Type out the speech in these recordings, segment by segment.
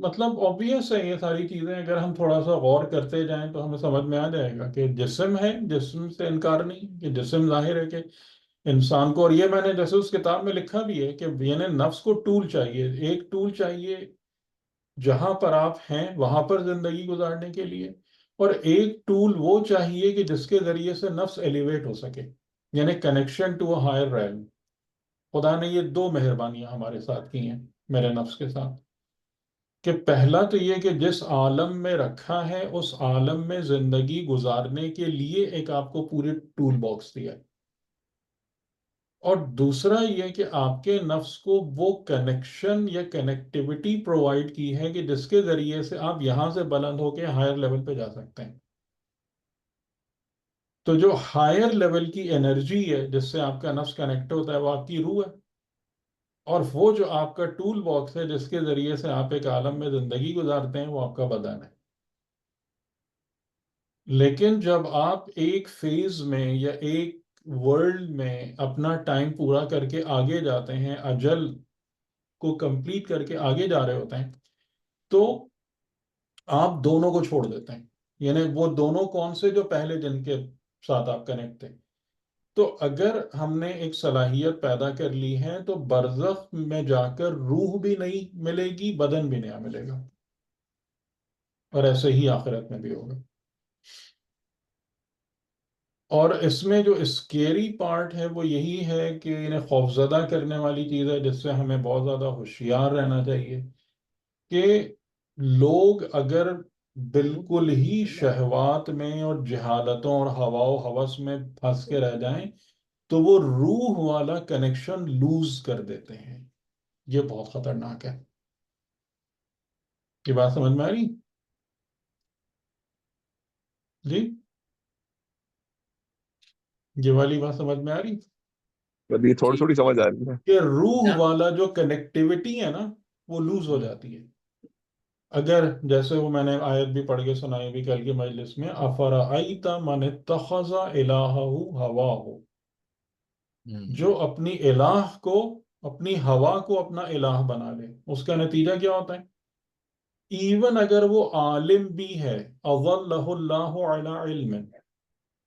مطلب obvious ہے یہ ساری چیزیں، اگر ہم تھوڑا سا غور کرتے جائیں تو ہمیں سمجھ میں آ جائے گا کہ جسم ہے، جسم سے انکار نہیں کہ جسم ظاہر ہے کہ انسان کو، اور یہ میں نے جیسے اس کتاب میں لکھا بھی ہے کہ یعنی نفس کو ٹول چاہیے، ایک ٹول چاہیے جہاں پر آپ ہیں وہاں پر زندگی گزارنے کے لیے، اور ایک ٹول وہ چاہیے کہ جس کے ذریعے سے نفس ایلیویٹ ہو سکے، یعنی connection to a higher realm. خدا نے یہ دو مہربانیاں ہمارے ساتھ کی ہیں، میرے نفس کے ساتھ، کہ پہلا تو یہ کہ جس عالم میں رکھا ہے اس عالم میں زندگی گزارنے کے لیے ایک آپ کو پورے ٹول باکس دیا ہے، اور دوسرا یہ کہ آپ کے نفس کو وہ کنیکشن یا کنیکٹیوٹی پرووائڈ کی ہے کہ جس کے ذریعے سے آپ یہاں سے بلند ہو کے ہائر لیول پہ جا سکتے ہیں۔ تو جو ہائر لیول کی انرجی ہے جس سے آپ کا نفس کنیکٹ ہوتا ہے وہ آپ کی روح ہے، اور وہ جو آپ کا ٹول باکس ہے جس کے ذریعے سے آپ ایک عالم میں زندگی گزارتے ہیں وہ آپ کا بدن ہے۔ لیکن جب آپ ایک فیز میں یا ایک ورلڈ میں اپنا ٹائم پورا کر کے آگے جاتے ہیں، اجل کو کمپلیٹ کر کے آگے جا رہے ہوتے ہیں، تو آپ دونوں کو چھوڑ دیتے ہیں، یعنی وہ دونوں کون سے جو پہلے جن کے ساتھ آپ کنیکٹ تھے۔ تو اگر ہم نے ایک صلاحیت پیدا کر لی ہے تو برزخ میں جا کر روح بھی نہیں ملے گی، بدن بھی نیا ملے گا، اور ایسے ہی آخرت میں بھی ہوگا۔ اور اس میں جو اسکیری پارٹ ہے وہ یہی ہے کہ انہیں خوفزدہ کرنے والی چیز ہے جس سے ہمیں بہت زیادہ ہوشیار رہنا چاہیے، کہ لوگ اگر بالکل ہی شہوات میں اور جہالتوں اور ہوا و ہوس میں پھنس کے رہ جائیں تو وہ روح والا کنیکشن لوز کر دیتے ہیں۔ یہ بہت خطرناک ہے۔ یہ بات سمجھ میں آ رہی؟ جی، یہ والی بات سمجھ میں آ رہی یہ تھوڑی جی تھوڑی سمجھ آ رہی ہے. کہ روح کیا والا جو کنیکٹیوٹی ہے نا وہ لوز ہو جاتی ہے۔ اگر جیسے وہ میں نے آیت بھی پڑھ کے سنائی بھی کل کی مجلس میں، افرأیت من اتخذ الہہ ہواہ، جو اپنی الہ کو، اپنی ہوا کو اپنا الہ بنا لے، اس کا نتیجہ کیا ہوتا ہے؟ ایون اگر وہ عالم بھی ہے، اضلہ اللہ علی علم،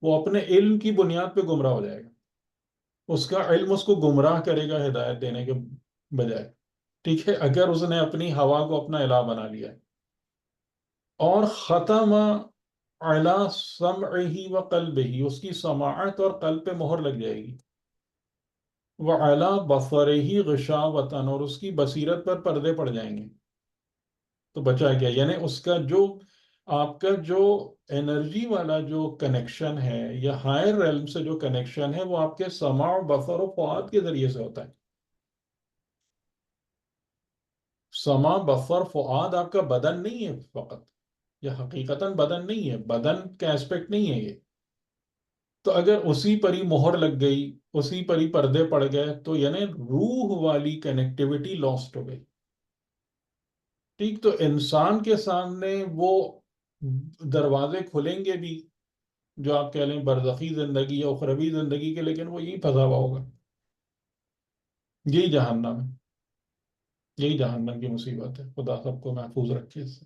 وہ اپنے علم کی بنیاد پہ گمراہ ہو جائے گا، اس کا علم اس کو گمراہ کرے گا ہدایت دینے کے بجائے، ٹھیک ہے، اگر اس نے اپنی ہوا کو اپنا الہ بنا لیا ہے۔ اور ختم علی سمعہ و قلبہ، اس کی سماعت اور قلب پہ مہر لگ جائے گی، وعلی بصرہ غشاوۃ، اور اس کی بصیرت پر پردے پڑ جائیں گے۔ تو بچا گیا، یعنی اس کا جو آپ کا جو انرجی والا جو کنیکشن ہے یا ہائر ریلم سے جو کنیکشن ہے وہ آپ کے سماع و بصر و فؤاد کے ذریعے سے ہوتا ہے۔ سماع، بصر، فؤاد آپ کا بدن نہیں ہے فقط، یہ حقیقتاً بدن نہیں ہے، بدن کا اسپیکٹ نہیں ہے یہ۔ تو اگر اسی پر ہی مہر لگ گئی، اسی پر ہی پردے پڑ گئے، تو یعنی روح والی کنیکٹیوٹی لاسٹ ہو گئی۔ ٹھیک، تو انسان کے سامنے وہ دروازے کھلیں گے بھی جو آپ کہہ لیں برزخی زندگی یا اخروی زندگی کے، لیکن وہ یہی پھنسا ہوا ہوگا، یہی جہنم ہے، یہی جہنم کی مصیبت ہے۔ خدا سب کو محفوظ رکھے اس سے۔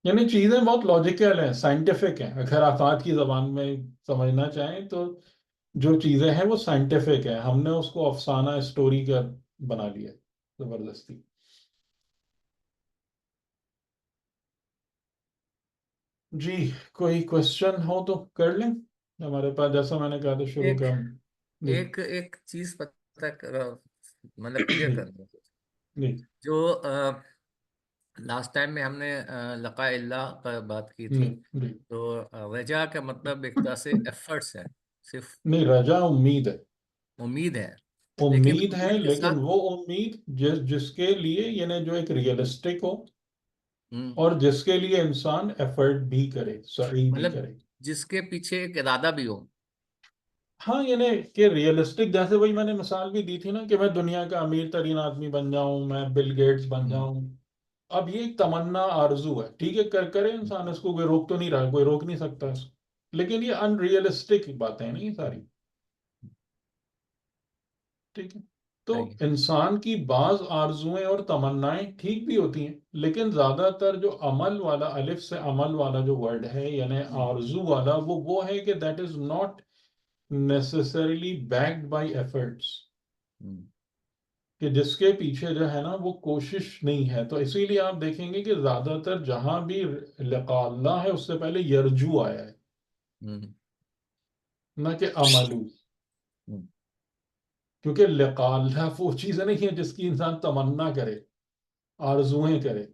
یعنی چیزیں بہت لاجیکل ہیں، سائنٹیفک ہیں، اگر آپ آج کی زبان میں سمجھنا چاہیں تو جو چیزیں ہیں وہ سائنٹیفک ہیں، ہم نے اس کو افسانہ اسٹوری کا بنا لیا زبردستی۔ جی، کوئی کوشچن ہو تو کر لیں، ہمارے پاس جیسا میں نے کہا تھا شروع ایک کا ہم۔ جی ایک چیز پتہ مطلب کلیئر جی کرنا ہے۔ جی جو لاسٹ ٹائم میں ہم نے لقاء اللہ پر بات کی تھی، جی، تو رجا کا مطلب ایک طرح سے ایفرٹس ہے، صرف نہیں، رجا امید ہے، امید ہے، لیکن امید ہے، امید کے لیکن ساتھ وہ امید جس کے لیے یعنی جو ایک ریئلسٹک ہو، ہم، اور جس کے لیے انسان ایفرٹ بھی کرے، سعی بھی مطلب کرے۔ جس کے پیچھے ایک ارادہ بھی ہو۔ ہاں، یعنی کہ ریئلسٹک، جیسے وہی میں نے مثال بھی دی تھی نا کہ میں دنیا کا امیر ترین آدمی بن جاؤں، میں بل گیٹس بن ہم، جاؤں۔ اب یہ ایک تمنا آرزو ہے، ٹھیک ہے، کرے انسان اس کو، کوئی روک تو نہیں رہا، کوئی روک نہیں سکتا اس کو۔ لیکن یہ ان ریئلسٹک باتیں ہیں نا یہ ساری. ٹھیک ہے. تو صحیح ہے. انسان کی بعض آرزویں اور تمنائیں ٹھیک بھی ہوتی ہیں، لیکن زیادہ تر جو عمل والا، الف سے عمل والا جو ورڈ ہے یعنی آرزو والا، وہ ہے کہ that is not necessarily backed by efforts، ہم، کہ جس کے پیچھے جو ہے نا وہ کوشش نہیں ہے. تو اسی لیے آپ دیکھیں گے کہ زیادہ تر جہاں بھی لقاء اللہ ہے اس سے پہلے یرجو آیا ہے، ہم، نہ کہ عملو. ہم، کیونکہ لقاء اللہ وہ چیز نہیں ہے جس کی انسان تمنا کرے، آرزویں کرے.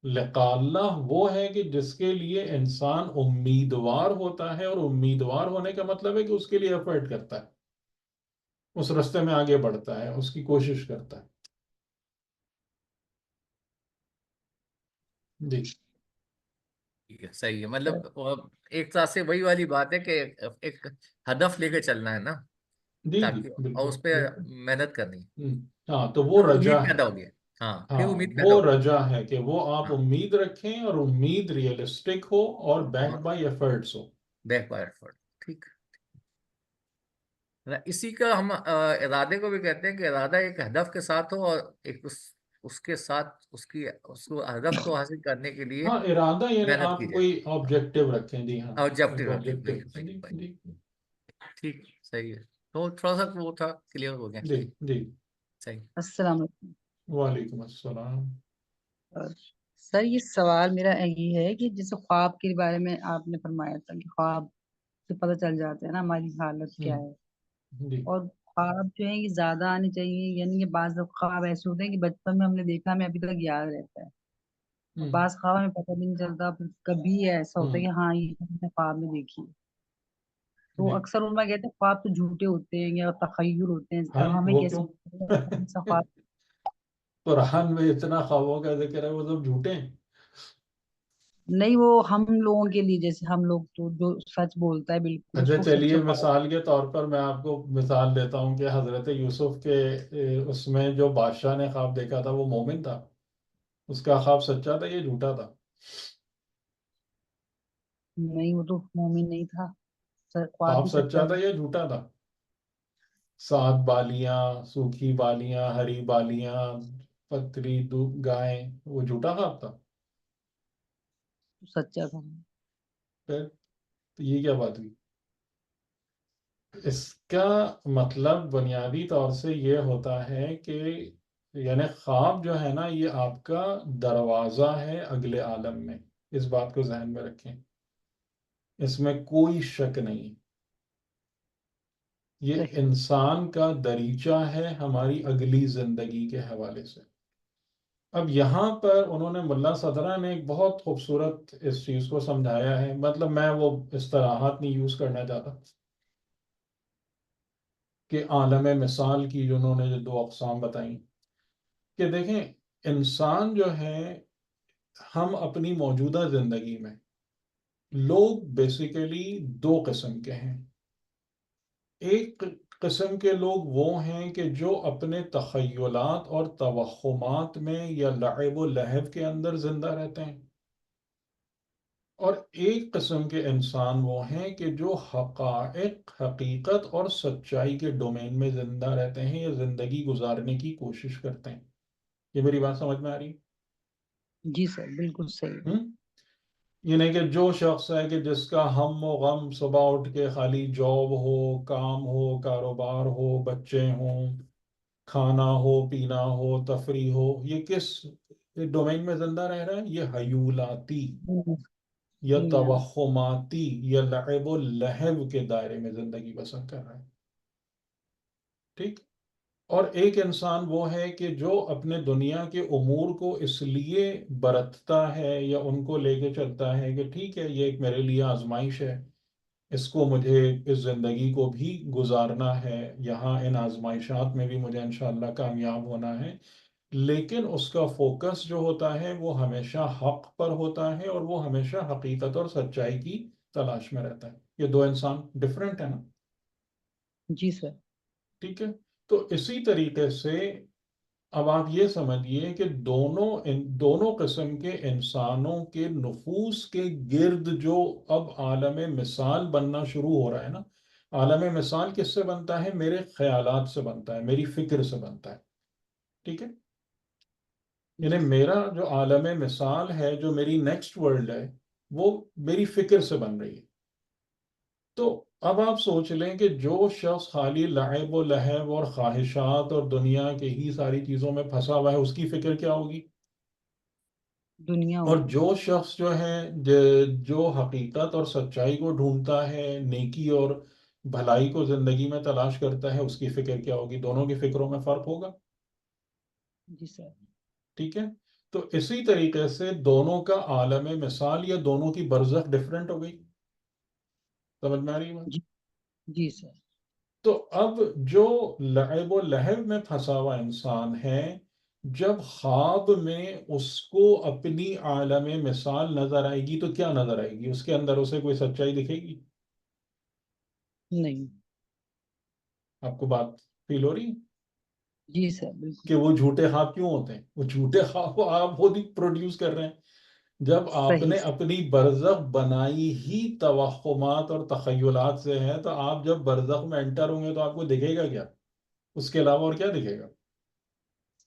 لقاء اللہ وہ ہے کہ جس کے لیے انسان امیدوار ہوتا ہے، اور امیدوار ہونے کا مطلب ہے کہ اس کے لیے ایفرٹ کرتا ہے، اس رستے میں آگے بڑھتا ہے، اس کی کوشش کرتا ہے. جی ٹھیک ہے. صحیح ہے. مطلب ایک طرح سے وہی والی بات ہے کہ ایک ہدف لے کے چلنا ہے نا، جی جی تاکہ اور بالکل اس پہ بالکل. محنت کرنی ہے. ہوں، ہاں تو وہ تو رجا امید ہے. پیدا ہوگی. ہاں پھر ہاں امید وہ پیدا ہوگی. رجا ہے کہ وہ آپ ہاں امید رکھیں، اور امید ریئلسٹک ہو اور بیک اور by efforts who. Back by effort. ٹھیک. اسی کا ہم ارادے کو بھی کہتے ہیں کہ ارادہ ایک ہدف کے ساتھ ہو، اور ایک اس کے ساتھ اس کو ہدف کو حاصل کرنے کے لیے ہاں ارادہ یعنی محنت آپ کی جائے. کوئی آبجیکٹو رکھیں. جی ہاں ایک آبجیکٹو رکھیں. آبجیکٹو صحیح رکھیں. صحیح جی صحیح. جی ٹھیک. صحیح ہے. تو تھوڑا سا وہ تھا، کلیئر ہو گیا. جی صحیح جی. صحیح. السلام علیکم. وعلیکم السلام. سر یہ سوال میرا یہ ہے کہ جیسے خواب کے بارے میں آپ نے فرمایا تھا کہ خواب سے پتہ چل جاتا ہے نا ہماری حالت کیا ہے، جی اور خواب جو ہے یہ زیادہ آنے چاہیے، یعنی کہ بعض خواب ایسے ہوتے ہیں کہ بچپن میں ہم نے دیکھا ہمیں ابھی تک یاد رہتا ہے، اور بعض خواب ہمیں پتہ بھی نہیں چلتا، پھر کبھی ایسا ہوتا ہے کہ ہاں یہ ہم نے خواب میں دیکھی ہے. تو جی اکثر علماء کہتے ہیں خواب تو جھوٹے ہوتے ہیں یا تخیل ہوتے ہیں، ہاں اب ہمیں وہ کیسے کیوں؟ پتہ چلے کون سا خواب؟ قرآن میں اتنا خوابوں کا ذکر ہے وہ سب جھوٹے ہیں. نہیں وہ ہم لوگوں کے لیے، جیسے ہم لوگ تو جو سچ بولتا ہے بالکل اس اچھا کو چلیے سچا خواب. مثال کے طور پر میں آپ کو مثال دیتا ہوں کہ حضرت یوسف کے اس میں جو بادشاہ نے خواب دیکھا تھا وہ مومن تھا، اس کا خواب سچا تھا یہ جھوٹا تھا؟ نہیں وہ تو مومن نہیں تھا، خواب خواب بھی سچا سچا تھا تھا. یا جھوٹا تھا؟ 7 بالیاں، سوکھی بالیاں، ہری بالیاں، پتری گائیں، وہ جھوٹا خواب تھا؟ سچا تھا. پھر تو یہ کیا بات ہوئی؟ اس کا مطلب بنیادی طور سے یہ ہوتا ہے کہ یعنی خواب جو ہے نا یہ آپ کا دروازہ ہے اگلے عالم میں. اس بات کو ذہن میں رکھیں، اس میں کوئی شک نہیں. یہ صحیح. انسان کا دریچہ ہے ہماری اگلی زندگی کے حوالے سے. اب یہاں پر انہوں نے ملا صدرہ نے ایک بہت خوبصورت اس چیز کو سمجھایا ہے، مطلب میں وہ اصطلاحات نہیں یوز کرنا چاہتا، کہ عالم مثال کی جو انہوں نے جو 2 اقسام بتائیں، کہ دیکھیں انسان جو ہے، ہم اپنی موجودہ زندگی میں لوگ بیسیکلی 2 قسم کے ہیں. ایک قسم کے لوگ وہ ہیں کہ جو اپنے تخیلات اور توہمات میں یا لعب و لہو کے اندر زندہ رہتے ہیں، اور ایک قسم کے انسان وہ ہیں کہ جو حقائق، حقیقت اور سچائی کے ڈومین میں زندہ رہتے ہیں یا زندگی گزارنے کی کوشش کرتے ہیں. یہ میری بات سمجھ میں آ رہی جی سر بالکل صحیح. ہے؟ یہ نہیں کہ جو شخص ہے کہ جس کا ہم و غم صبح اٹھ کے خالی جاب ہو، کام ہو، کاروبار ہو، بچے ہوں، کھانا ہو، پینا ہو، تفریح ہو، یہ کس ڈومین میں زندہ رہ رہا ہے؟ یہ حیولاتی یا یا توہماتی یا لعب و لہو کے دائرے میں زندگی بسر کر رہا ہے. ٹھیک. اور ایک انسان وہ ہے کہ جو اپنے دنیا کے امور کو اس لیے برتتا ہے یا ان کو لے کے چلتا ہے کہ ٹھیک ہے یہ ایک میرے لیے آزمائش ہے، اس کو مجھے اس زندگی کو بھی گزارنا ہے، یہاں ان آزمائشات میں بھی مجھے انشاءاللہ کامیاب ہونا ہے، لیکن اس کا فوکس جو ہوتا ہے وہ ہمیشہ حق پر ہوتا ہے، اور وہ ہمیشہ حقیقت اور سچائی کی تلاش میں رہتا ہے. یہ 2 انسان ڈفرینٹ ہیں نا. جی سر. ٹھیک ہے. تو اسی طریقے سے اب آپ یہ سمجھیے کہ دونوں قسم کے انسانوں کے نفوس کے گرد جو اب عالم مثال بننا شروع ہو رہا ہے نا، عالم مثال کس سے بنتا ہے؟ میرے خیالات سے بنتا ہے، میری فکر سے بنتا ہے، ٹھیک ہے؟ یعنی جی میرا جو عالم مثال ہے، جو میری نیکسٹ ورلڈ ہے، وہ میری فکر سے بن رہی ہے۔ تو اب آپ سوچ لیں کہ جو شخص خالی لعب و لہب اور خواہشات اور دنیا کے ہی ساری چیزوں میں پھنسا ہوا ہے، اس کی فکر کیا ہوگی؟ دنیا اور ہوگی. جو شخص جو ہے جو حقیقت اور سچائی کو ڈھونڈتا ہے، نیکی اور بھلائی کو زندگی میں تلاش کرتا ہے، اس کی فکر کیا ہوگی؟ دونوں کی فکروں میں فرق ہوگا، جی سر. ٹھیک ہے؟ تو اسی طریقے سے دونوں کا عالم مثال یا دونوں کی برزخ ڈفرینٹ ہو گئی، سمجھ میں آ رہی ہے بات؟ جی جی سر. تو اب جو لعب و لہب میں پھنسا ہوا انسان ہے، جب خواب میں اس کو اپنی عالم مثال نظر آئے گی تو کیا نظر آئے گی؟ اس کے اندر اسے کوئی سچائی دکھے گی؟ نہیں. آپ کو بات فیل ہو رہی ہے جی سر بالکل. کہ وہ جھوٹے خواب کیوں ہوتے ہیں؟ وہ جھوٹے خواب کو آپ خود ہی پروڈیوس کر رہے ہیں۔ جب آپ صحیح. نے اپنی برزخ بنائی ہی توہمات اور تخیلات سے ہے، تو آپ جب برزخ میں انٹر ہوں گے تو آپ کو دکھے گا کیا؟ اس کے علاوہ اور کیا دکھے گا؟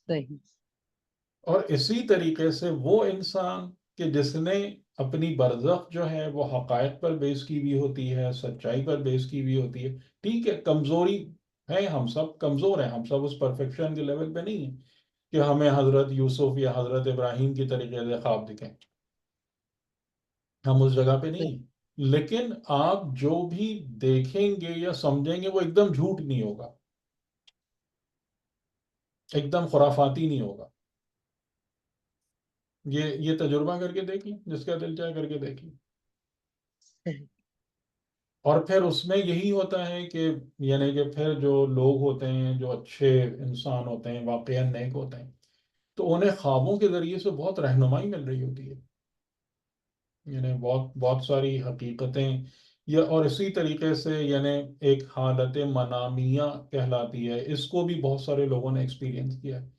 صحیح. اور اسی طریقے سے وہ انسان کہ جس نے اپنی برزخ جو ہے وہ حقائق پر بیس کی بھی ہوتی ہے، سچائی پر بیس کی بھی ہوتی ہے، ٹھیک ہے، کمزوری ہے، ہم سب کمزور ہیں، ہم سب اس پرفیکشن کے لیول پہ نہیں ہیں کہ ہمیں حضرت یوسف یا حضرت ابراہیم کی طریقے سے خواب دکھیں، ہم اس جگہ پہ نہیں صحیح. ہیں۔ لیکن آپ جو بھی دیکھیں گے یا سمجھیں گے وہ ایک دم جھوٹ نہیں ہوگا، ایک دم خرافاتی نہیں ہوگا۔ یہ تجربہ کر کے دیکھ لیں، جس کا دل چاہے کر کے دیکھ لیں۔ صحیح. اور پھر اس میں یہی ہوتا ہے کہ یعنی کہ پھر جو لوگ ہوتے ہیں، جو اچھے انسان ہوتے ہیں، واقعا نیک ہوتے ہیں، تو انہیں خوابوں کے ذریعے سے بہت رہنمائی مل رہی ہوتی ہے، یعنی بہت بہت ساری حقیقتیں، یا اور اسی طریقے سے یعنی ایک حالت منامیہ کہلاتی ہے، اس کو بھی بہت سارے لوگوں نے ایکسپیرینس کیا ہے۔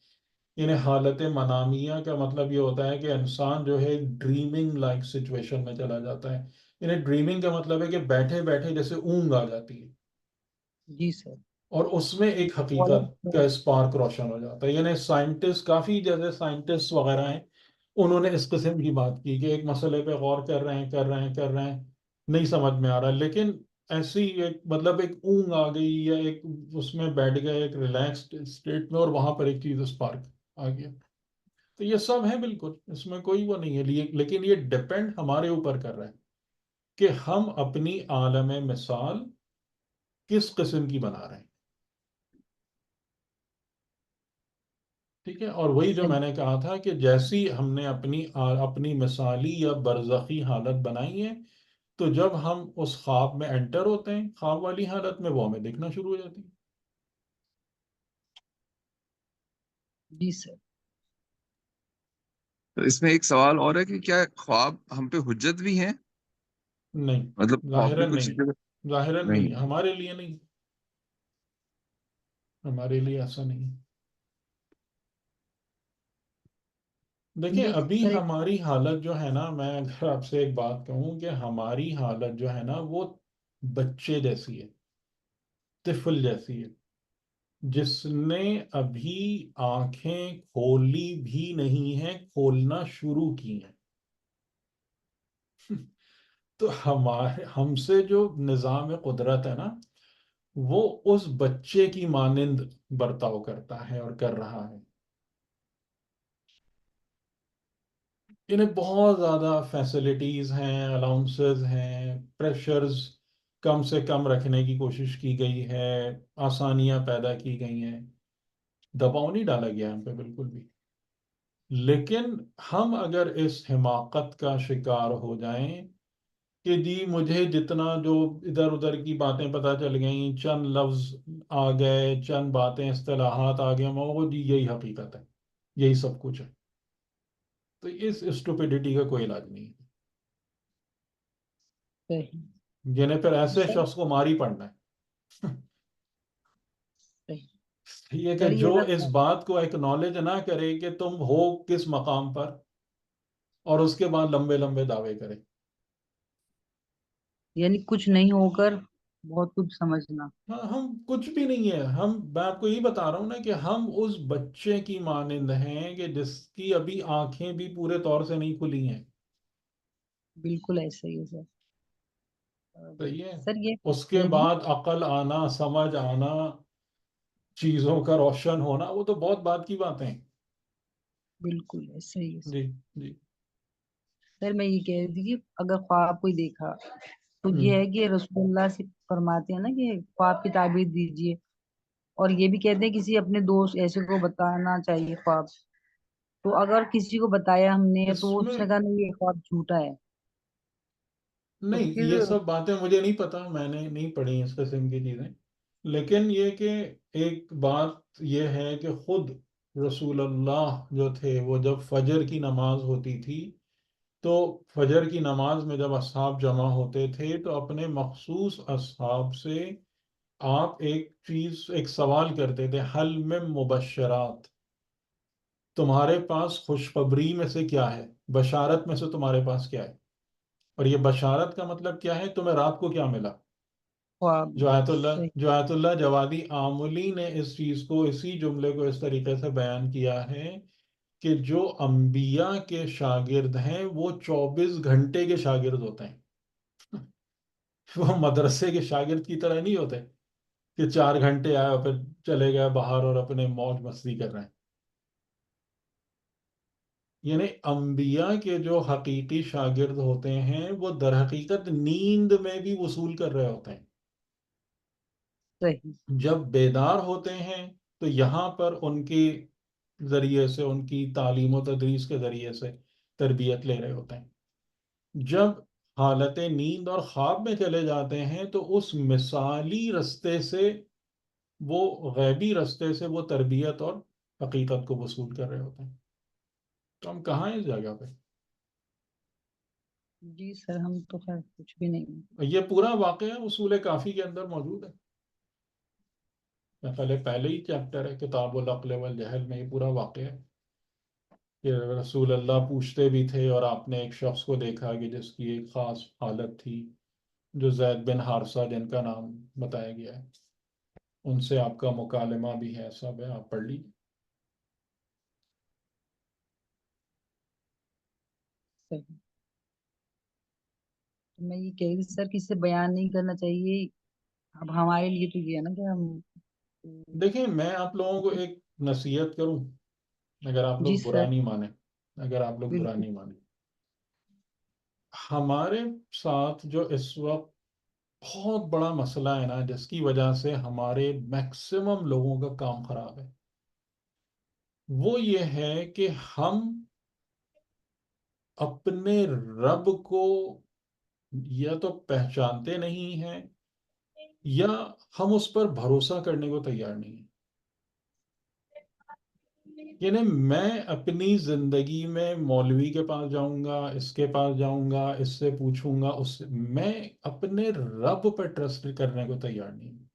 یعنی حالت منامیہ کا مطلب یہ ہوتا ہے کہ انسان جو ہے ڈریمنگ لائک سچویشن میں چلا جاتا ہے۔ یعنی ڈریمنگ کا مطلب ہے کہ بیٹھے بیٹھے جیسے اونگ آ جاتی ہے، جی سر. اور اس میں ایک حقیقت کا اسپارک روشن ہو جاتا ہے۔ یعنی سائنٹسٹ، کافی جیسے سائنٹسٹ وغیرہ ہیں، انہوں نے اس قسم کی بات کی کہ ایک مسئلے پہ غور کر رہے ہیں، نہیں سمجھ میں آ رہا، لیکن ایسی ایک مطلب ایک اونگ آ گئی، یا ایک اس میں بیٹھ گئے ایک ریلیکسڈ اسٹیٹ میں، اور وہاں پر ایک چیز اسپارک آ گیا۔ تو یہ سب ہے، بالکل اس میں کوئی وہ نہیں ہے، لیکن یہ ڈپینڈ ہمارے اوپر کر رہا ہے کہ ہم اپنی عالم مثال کس قسم کی بنا رہے ہیں، ٹھیک ہے؟ اور وہی جو صحیح. میں نے کہا تھا کہ جیسی ہم نے اپنی مثالی یا برزخی حالت بنائی ہے، تو جب ہم اس خواب میں انٹر ہوتے ہیں، خواب والی حالت میں، وہ ہمیں دکھنا شروع ہو جاتی ہے۔ جی سر. تو اس میں ایک سوال اور ہے کہ کیا خواب ہم پہ حجت بھی ہیں؟ نہیں، مطلب خواب بھی ظاہراً کچھ نہیں، ظاہراً نہیں؟ نہیں، ہمارے لیے نہیں، ہمارے لیے ایسا نہیں۔ دیکھیں، یہ ابھی سر ایک. ہماری حالت جو ہے نا، میں اگر آپ سے ایک بات کہوں کہ ہماری حالت جو ہے نا وہ بچے جیسی ہے، طفل جیسی ہے، جس نے ابھی آنکھیں کھولی بھی نہیں ہیں، کھولنا شروع کی ہیں۔ تو ہم سے جو نظام قدرت ہے نا، وہ اس بچے کی مانند برتاؤ کرتا ہے اور کر رہا ہے۔ انہیں بہت زیادہ فیسلٹیز ہیں، الاؤنسز ہیں، پریشرز کم سے کم رکھنے کی کوشش کی گئی ہے، آسانیاں پیدا کی گئی ہیں، دباؤ نہیں ڈالا گیا ہم پہ بالکل بھی۔ لیکن ہم اگر اس حماقت کا شکار ہو جائیں کہ جی مجھے جتنا جو ادھر ادھر کی باتیں پتہ چل گئیں، چند لفظ آ گئے، چند باتیں اصطلاحات آ گئے، وہ جی یہی حقیقت ہے، یہی سب کچھ ہے، تو اس اسٹوپیڈیٹی کا کوئی علاج نہیں ہے۔ صحیح. یعنی پھر ایسے سر شخص کو مار ہی پڑنا ہے۔ صحیح. یہ کہ ڈر یہ جو اس لگتا ہے، بات کو ایکنالج نہ کرے کہ تم ہو کس مقام پر، اور اس کے بعد لمبے لمبے دعوے کرے. یعنی کچھ نہیں ہو کر بہت کچھ سمجھنا. ہاں، ہم کچھ بھی نہیں ہے. میں آپ کو یہی بتا رہا ہوں نا کہ ہم اس بچے کی مانند ہیں کہ جس کی ابھی آنکھیں بھی پورے طور سے نہیں کھلی ہیں. بالکل ایسا ہی ہے سر. صحیح ہے. سر یہ اس کے جی بعد عقل آنا، سمجھ آنا، چیزوں کا روشن ہونا، وہ تو بہت بات کی باتیں ہیں. بالکل ایسا ہی ہے سر. جی جی. سر میں یہ کہہ رہی تھی کہ اگر خواب کوئی دیکھا تو یہ ہے کہ رسول اللہ سے فرماتے ہیں نا کہ خواب کی تعبیر دیجیے، اور یہ بھی کہتے ہیں کسی اپنے دوست ایسے کو بتانا چاہیے خواب. تو اگر کسی کو بتایا ہم نے اس تو اس میں نے کہا نہیں یہ خواب جھوٹا ہے، تو نہیں، پھر یہ سب باتیں مجھے نہیں پتا، میں نے نہیں پڑھی اس قسم کی چیزیں. لیکن یہ کہ ایک بات یہ ہے کہ خود رسول اللہ جو تھے، وہ جب فجر کی نماز ہوتی تھی تو فجر کی نماز میں جب اصحاب جمع ہوتے تھے تو اپنے مخصوص اصحاب سے آپ ایک سوال کرتے تھے: حل میں مبشرات، تمہارے پاس خوشخبری میں سے کیا ہے، بشارت میں سے تمہارے پاس کیا ہے. اور یہ بشارت کا مطلب کیا ہے؟ تمہیں رات کو کیا ملا. خواب صحیح. جو آیت اللہ جوادی آملی نے اس چیز کو، اسی جملے کو اس طریقے سے بیان کیا ہے کہ جو انبیاء کے شاگرد ہیں وہ 24 گھنٹے کے شاگرد ہوتے ہیں. وہ مدرسے کے شاگرد کی طرح نہیں ہوتے کہ 4 گھنٹے آئے اور پھر چلے گئے باہر اور اپنے موج مستی کر رہے ہیں. یعنی انبیاء کے جو حقیقی شاگرد ہوتے ہیں وہ در حقیقت نیند میں بھی وصول کر رہے ہوتے ہیں. صحیح. جب بیدار ہوتے ہیں تو یہاں پر ان کے ذریعے سے، ان کی تعلیم و تدریس کے ذریعے سے تربیت لے رہے ہوتے ہیں. جب حالت نیند اور خواب میں چلے جاتے ہیں تو اس مثالی رستے سے، وہ غیبی رستے سے وہ تربیت اور حقیقت کو وصول کر رہے ہوتے ہیں. تو ہم کہاں ہیں اس جگہ پہ؟ جی سر ہم تو خیر کچھ بھی نہیں. یہ پورا واقعہ اصول کافی کے اندر موجود ہے. پہلے ہی چیپٹر ہے کتاب العقل والجہل میں، یہ پورا واقعہ ہے کہ رسول اللہ پوچھتے بھی تھے، اور آپ نے ایک شخص کو دیکھا کہ جس کی ایک خاص حالت تھی، جو زید بن حارثہ جن کا نام بتایا گیا ہے. ان سے آپ کا مکالمہ بھی ہے، سب ہے، آپ پڑھ لیجیے. صحیح. تو میں یہ کہہ رہی تھی سر کہ اسے بیان نہیں کرنا چاہیے. اب ہمارے لیے تو یہ ہے نا کہ ہم دیکھیں، میں آپ لوگوں کو ایک نصیحت کروں، اگر آپ جی لوگ برا سر نہیں مانیں، اگر آپ لوگ برا بالکل. نہیں مانیں. ہمارے ساتھ جو اس وقت بہت بڑا مسئلہ ہے نا، جس کی وجہ سے ہمارے میکسیمم لوگوں کا کام خراب ہے، وہ یہ ہے کہ ہم اپنے رب کو یا تو پہچانتے نہیں ہیں، یا ہم اس پر بھروسہ کرنے کو تیار نہیں ہیں. یعنی میں اپنی زندگی میں مولوی کے پاس جاؤں گا، اس کے پاس جاؤں گا، اس سے پوچھوں گا، میں اپنے رب پر ٹرسٹ کرنے کو تیار نہیں ہوں.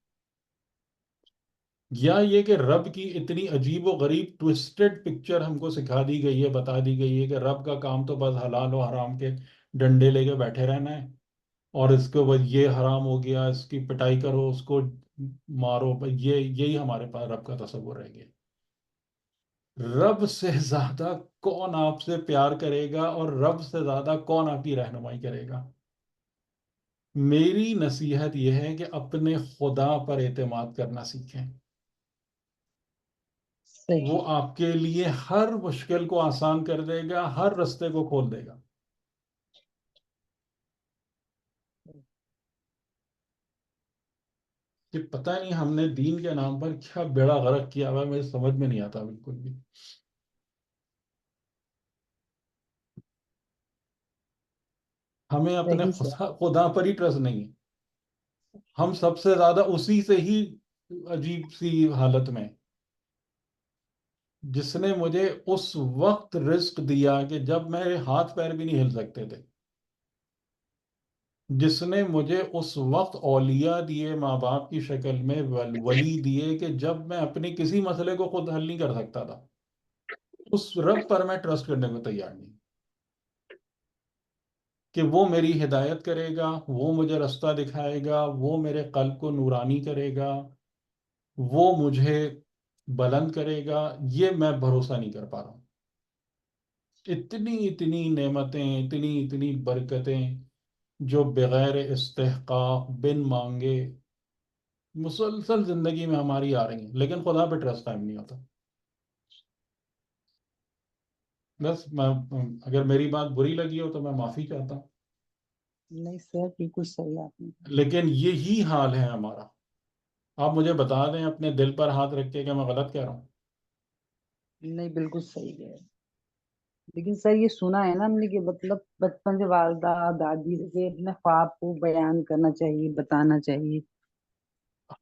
یا یہ کہ رب کی اتنی عجیب و غریب ٹوسٹڈ پکچر ہم کو سکھا دی گئی ہے، بتا دی گئی ہے کہ رب کا کام تو بس حلال و حرام کے ڈنڈے لے کے بیٹھے رہنا ہے، اور اس کو بس یہ حرام ہو گیا اس کی پٹائی کرو، اس کو مارو، یہی ہمارے پاس رب کا تصور رہ گیا. رب سے زیادہ کون آپ سے پیار کرے گا، اور رب سے زیادہ کون آپ کی رہنمائی کرے گا؟ میری نصیحت یہ ہے کہ اپنے خدا پر اعتماد کرنا سیکھیں. وہ صحیح. آپ کے لیے ہر مشکل کو آسان کر دے گا، ہر رستے کو کھول دے گا. کہ پتہ نہیں ہم نے دین کے نام پر کیا بیڑا غرق کیا ہوا ہے، مجھے سمجھ میں نہیں آتا بالکل بھی. ہمیں اپنے صحیح سر. خدا پر ہی ٹرسٹ نہیں ہے. ہم سب سے زیادہ اسی سے ہی عجیب سی حالت میں، جس نے مجھے اس وقت رزق دیا کہ جب میرے ہاتھ پیر بھی نہیں ہل سکتے تھے. جس نے مجھے اس وقت اولیاء دیے ماں باپ کی شکل میں، ولی دیے، کہ جب میں اپنے کسی مسئلے کو خود حل نہیں کر سکتا تھا، اس رب پر میں ٹرسٹ کرنے کو تیار نہیں کہ وہ میری ہدایت کرے گا، وہ مجھے رستہ دکھائے گا، وہ میرے قلب کو نورانی کرے گا، وہ مجھے بلند کرے گا. یہ میں بھروسہ نہیں کر پا رہا ہوں. اتنی اتنی نعمتیں، اتنی اتنی برکتیں جو بغیر استحقاق، بن مانگے مسلسل زندگی میں ہماری آ رہی ہیں، لیکن خدا پہ ٹرسٹ ٹائم نہیں ہوتا. بس اگر میری بات بری لگی ہو تو میں معافی چاہتا ہوں، نہیں سر بالکل صحیح آپ نے کہا. لیکن یہی حال ہے ہمارا. آپ مجھے بتا دیں اپنے دل پر ہاتھ رکھ کے کہ میں غلط کہہ رہا ہوں. نہیں بالکل صحیح ہے. لیکن سر یہ سنا ہے نا ہم نے کہ مطلب بچپن سے والدہ دادی سے اپنے خواب کو بیان کرنا چاہیے، بتانا چاہیے.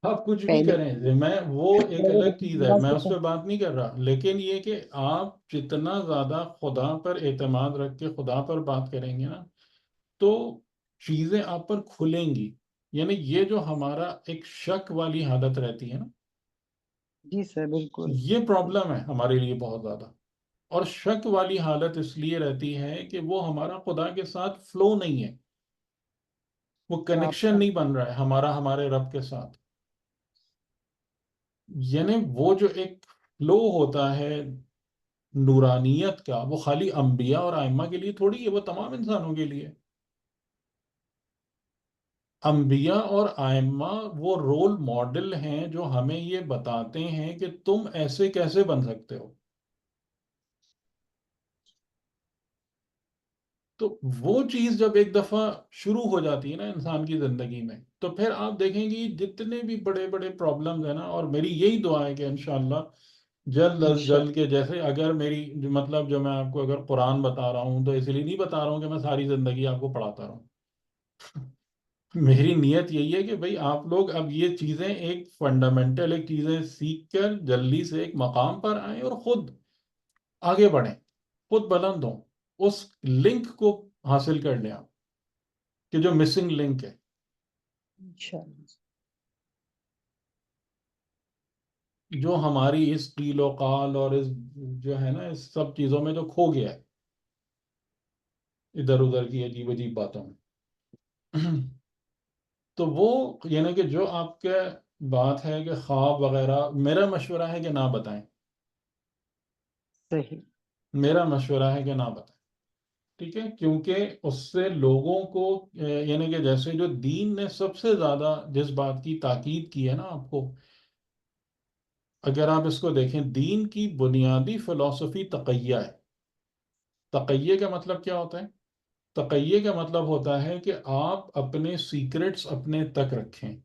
آپ کچھ بھی پہلے کریں، میں وہ ایک پہلے الگ چیز ہے، والدہ میں اس سے- پہ بات نہیں کر رہا، لیکن یہ کہ آپ جتنا زیادہ خدا پر اعتماد رکھ کے خدا پر بات کریں گے نا، تو چیزیں آپ پر کھلیں گی. یعنی یہ جو ہمارا ایک شک والی حالت رہتی ہے نا، جی سر بالکل. یہ پرابلم ہے ہمارے لیے بہت زیادہ. اور شک والی حالت اس لیے رہتی ہے کہ وہ ہمارا خدا کے ساتھ فلو نہیں ہے، وہ کنیکشن رابطہ. نہیں بن رہا ہے ہمارا ہمارے رب کے ساتھ. یعنی وہ جو ایک فلو ہوتا ہے نورانیت کا، وہ خالی انبیاء اور ائمہ کے لیے تھوڑی ہے، وہ تمام انسانوں کے لیے. انبیاء اور ائمہ وہ رول ماڈل ہیں جو ہمیں یہ بتاتے ہیں کہ تم ایسے کیسے بن سکتے ہو. تو وہ چیز جب ایک دفعہ شروع ہو جاتی ہے نا انسان کی زندگی میں، تو پھر آپ دیکھیں گی جتنے بھی بڑے بڑے پرابلمز ہیں نا، اور میری یہی دعا ہے کہ انشاءاللہ جلد از انشاء جلد، کہ جیسے اگر میری مطلب جو میں آپ کو اگر قرآن بتا رہا ہوں تو اس لیے نہیں بتا رہا ہوں کہ میں ساری زندگی آپ کو پڑھاتا رہوں. میری نیت یہی ہے کہ بھئی آپ لوگ اب یہ چیزیں ایک فنڈامنٹل ایک چیزیں سیکھ کر جلدی سے ایک مقام پر آئیں اور خود آگے بڑھیں، خود بلند ہوں، اس لنک کو حاصل کر لیں آپ، کہ جو مسنگ لنک ہے، انشاءاللہ. جو ہماری اس قیل و قال اور اس جو ہے نا اس سب چیزوں میں جو کھو گیا ہے ادھر ادھر کی عجیب عجیب باتوں میں. تو وہ یعنی کہ جو آپ کے بات ہے کہ خواب وغیرہ، میرا مشورہ ہے کہ نہ بتائیں. صحیح. میرا مشورہ ہے کہ نہ بتائیں، ٹھیک ہے؟ کیونکہ اس سے لوگوں کو یعنی کہ جیسے جو دین نے سب سے زیادہ جس بات کی تاکید کی ہے نا آپ کو، اگر آپ اس کو دیکھیں، دین کی بنیادی فلسفی تقیہ ہے. تقیہ کا مطلب کیا ہوتا ہے؟ تقیہ کا مطلب ہوتا ہے کہ آپ اپنے سیکرٹس اپنے تک رکھیں.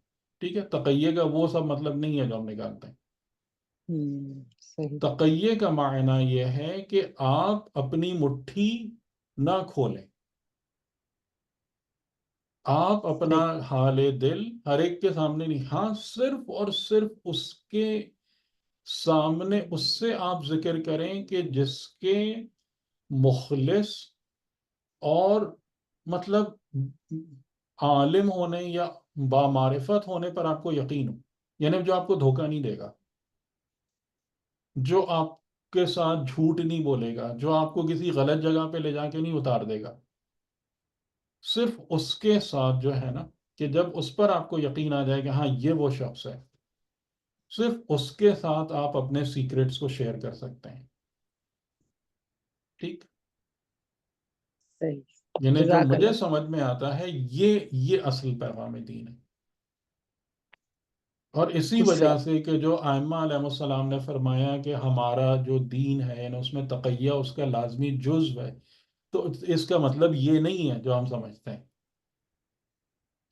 ٹھیک ہے؟ تقیہ کا وہ سب مطلب نہیں ہے جو ہم نکالتے ہیں. صحیح. تقیہ کا معنی یہ ہے کہ آپ اپنی مٹھی نہ کھولیں، آپ اپنا صحیح. حال دل ہر ایک کے سامنے نہیں، ہاں صرف اور صرف اس کے سامنے اس سے آپ ذکر کریں کہ جس کے مخلص اور مطلب عالم ہونے یا بامعرفت ہونے پر آپ کو یقین ہو. یعنی جو آپ کو دھوکہ نہیں دے گا، جو آپ کے ساتھ جھوٹ نہیں بولے گا، جو آپ کو کسی غلط جگہ پہ لے جا کے نہیں اتار دے گا. صرف اس کے ساتھ جو ہے نا، کہ جب اس پر آپ کو یقین آ جائے کہ ہاں یہ وہ شخص ہے، صرف اس کے ساتھ آپ اپنے سیکرٹس کو شیئر کر سکتے ہیں. ٹھیک؟ صحیح. یعنی جو جزاک مجھے اللہ. سمجھ میں آتا ہے یہ اصل پیغام دین ہے. اور اسی کچھ وجہ صحیح. سے کہ جو ائمہ علیہ السلام نے فرمایا کہ ہمارا جو دین ہے یعنی اس میں تقیہ اس کا لازمی جزو ہے، تو اس کا مطلب یہ نہیں ہے جو ہم سمجھتے ہیں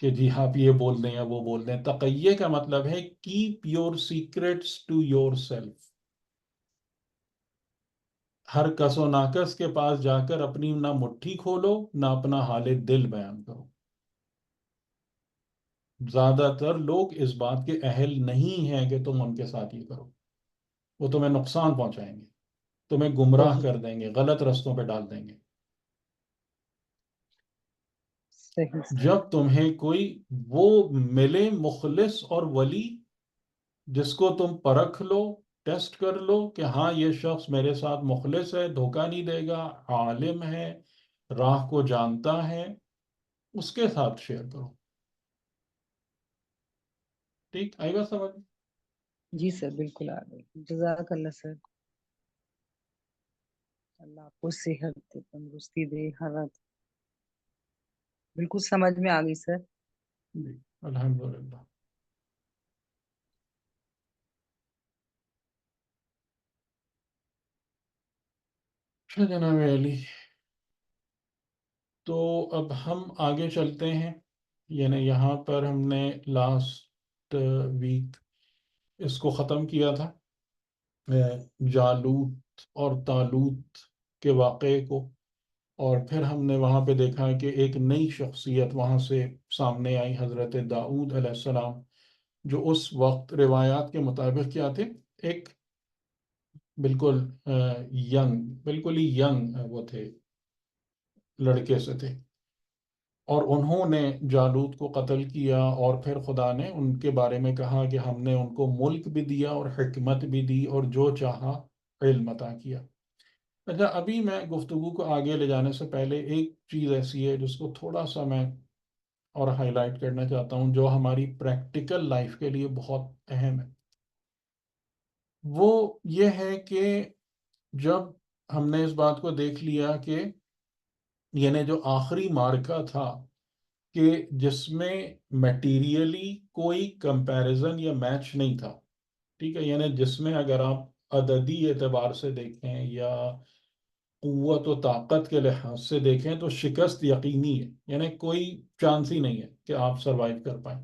کہ جی آپ یہ بول دیں یا وہ بول دیں. تقیہ کا مطلب ہے keep your secrets to your yourself کس و ناکس کے پاس جا کر اپنی نہ مٹھی کھولو نہ اپنا حال دل بیان کرو. زیادہ تر لوگ اس بات کے اہل نہیں ہیں کہ تم ان کے ساتھ یہ کرو. وہ تمہیں نقصان پہنچائیں گے، تمہیں گمراہ صحیح. کر دیں گے، غلط رستوں پہ ڈال دیں گے. صحیح صحیح جب تمہیں کوئی وہ ملے مخلص اور ولی جس کو تم پرکھ لو، ٹیسٹ کر لو کہ ہاں یہ شخص میرے ساتھ مخلص ہے، دھوکہ نہیں دے گا، عالم ہے، راہ کو جانتا ہے، اس کے ساتھ شیئر کرو. ٹھیک آئی بات سمجھ؟ جی سر بالکل آ گئی. جزاک اللہ سر. اللہ آپ کو صحت دے، تندرستی دے، ہر بالکل سمجھ میں آ گئی سر. جی الحمدللہ. اچھا جناب علی، تو اب ہم آگے چلتے ہیں. یعنی یہاں پر ہم نے لاسٹ ویک اس کو ختم کیا تھا، جالوت اور طالوت کے واقعے کو. اور پھر ہم نے وہاں پہ دیکھا کہ ایک نئی شخصیت وہاں سے سامنے آئی، حضرت داؤد علیہ السلام، جو اس وقت روایات کے مطابق کیا تھے، ایک بالکل ینگ، بالکل ہی ینگ وہ تھے، لڑکے سے تھے. اور انہوں نے جالوت کو قتل کیا، اور پھر خدا نے ان کے بارے میں کہا کہ ہم نے ان کو ملک بھی دیا اور حکمت بھی دی اور جو چاہا علم عطا کیا. اچھا، ابھی میں گفتگو کو آگے لے جانے سے پہلے ایک چیز ایسی ہے جس کو تھوڑا سا میں اور ہائی لائٹ کرنا چاہتا ہوں، جو ہماری پریکٹیکل لائف کے لیے بہت اہم ہے. وہ یہ ہے کہ جب ہم نے اس بات کو دیکھ لیا کہ یعنی جو آخری مارکا تھا کہ جس میں میٹیریلی کوئی کمپیریزن یا میچ نہیں تھا، ٹھیک ہے، یعنی جس میں اگر آپ عددی اعتبار سے دیکھیں یا قوت و طاقت کے لحاظ سے دیکھیں تو شکست یقینی ہے، یعنی کوئی چانس ہی نہیں ہے کہ آپ سروائیو کر پائیں.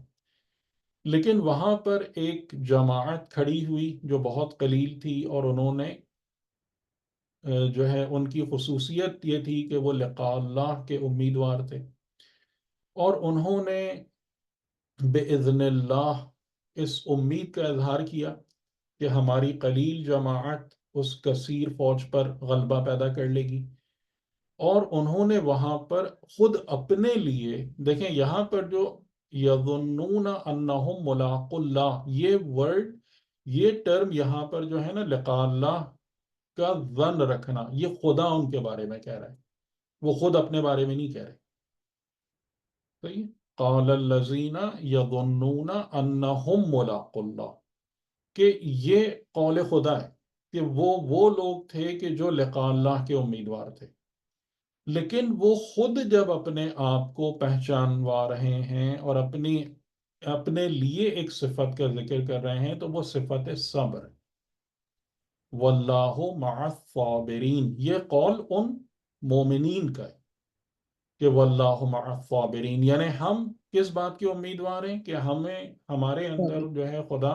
لیکن وہاں پر ایک جماعت کھڑی ہوئی جو بہت قلیل تھی، اور انہوں نے جو ہے ان کی خصوصیت یہ تھی کہ وہ لقاء اللہ کے امیدوار تھے، اور انہوں نے بِإِذْنِ اللہ اس امید کا اظہار کیا کہ ہماری قلیل جماعت اس کثیر فوج پر غلبہ پیدا کر لے گی. اور انہوں نے وہاں پر خود اپنے لیے، دیکھیں یہاں پر جو یظنون انہم ملاق اللہ، یہ ورڈ، یہ ٹرم یہاں پر جو ہے نا، لقاء اللہ کا ظن رکھنا، یہ خدا ان کے بارے میں کہہ رہا ہے، وہ خود اپنے بارے میں نہیں کہہ رہے. صحیح ہے؟ قال الذین یظنون انہم ملاق اللہ، کہ یہ قول خدا ہے کہ وہ لوگ تھے کہ جو لقاء اللہ کے امیدوار تھے. لیکن وہ خود جب اپنے آپ کو پہچانوا رہے ہیں اور اپنے لیے ایک صفت کا ذکر کر رہے ہیں تو وہ صفت صبر ہے. واللہ مع الصابرین، یہ قول ان مومنین کا ہے کہ واللہ مع الصابرین، یعنی ہم کس بات کے امیدوار ہیں کہ ہمارے اندر جو ہے خدا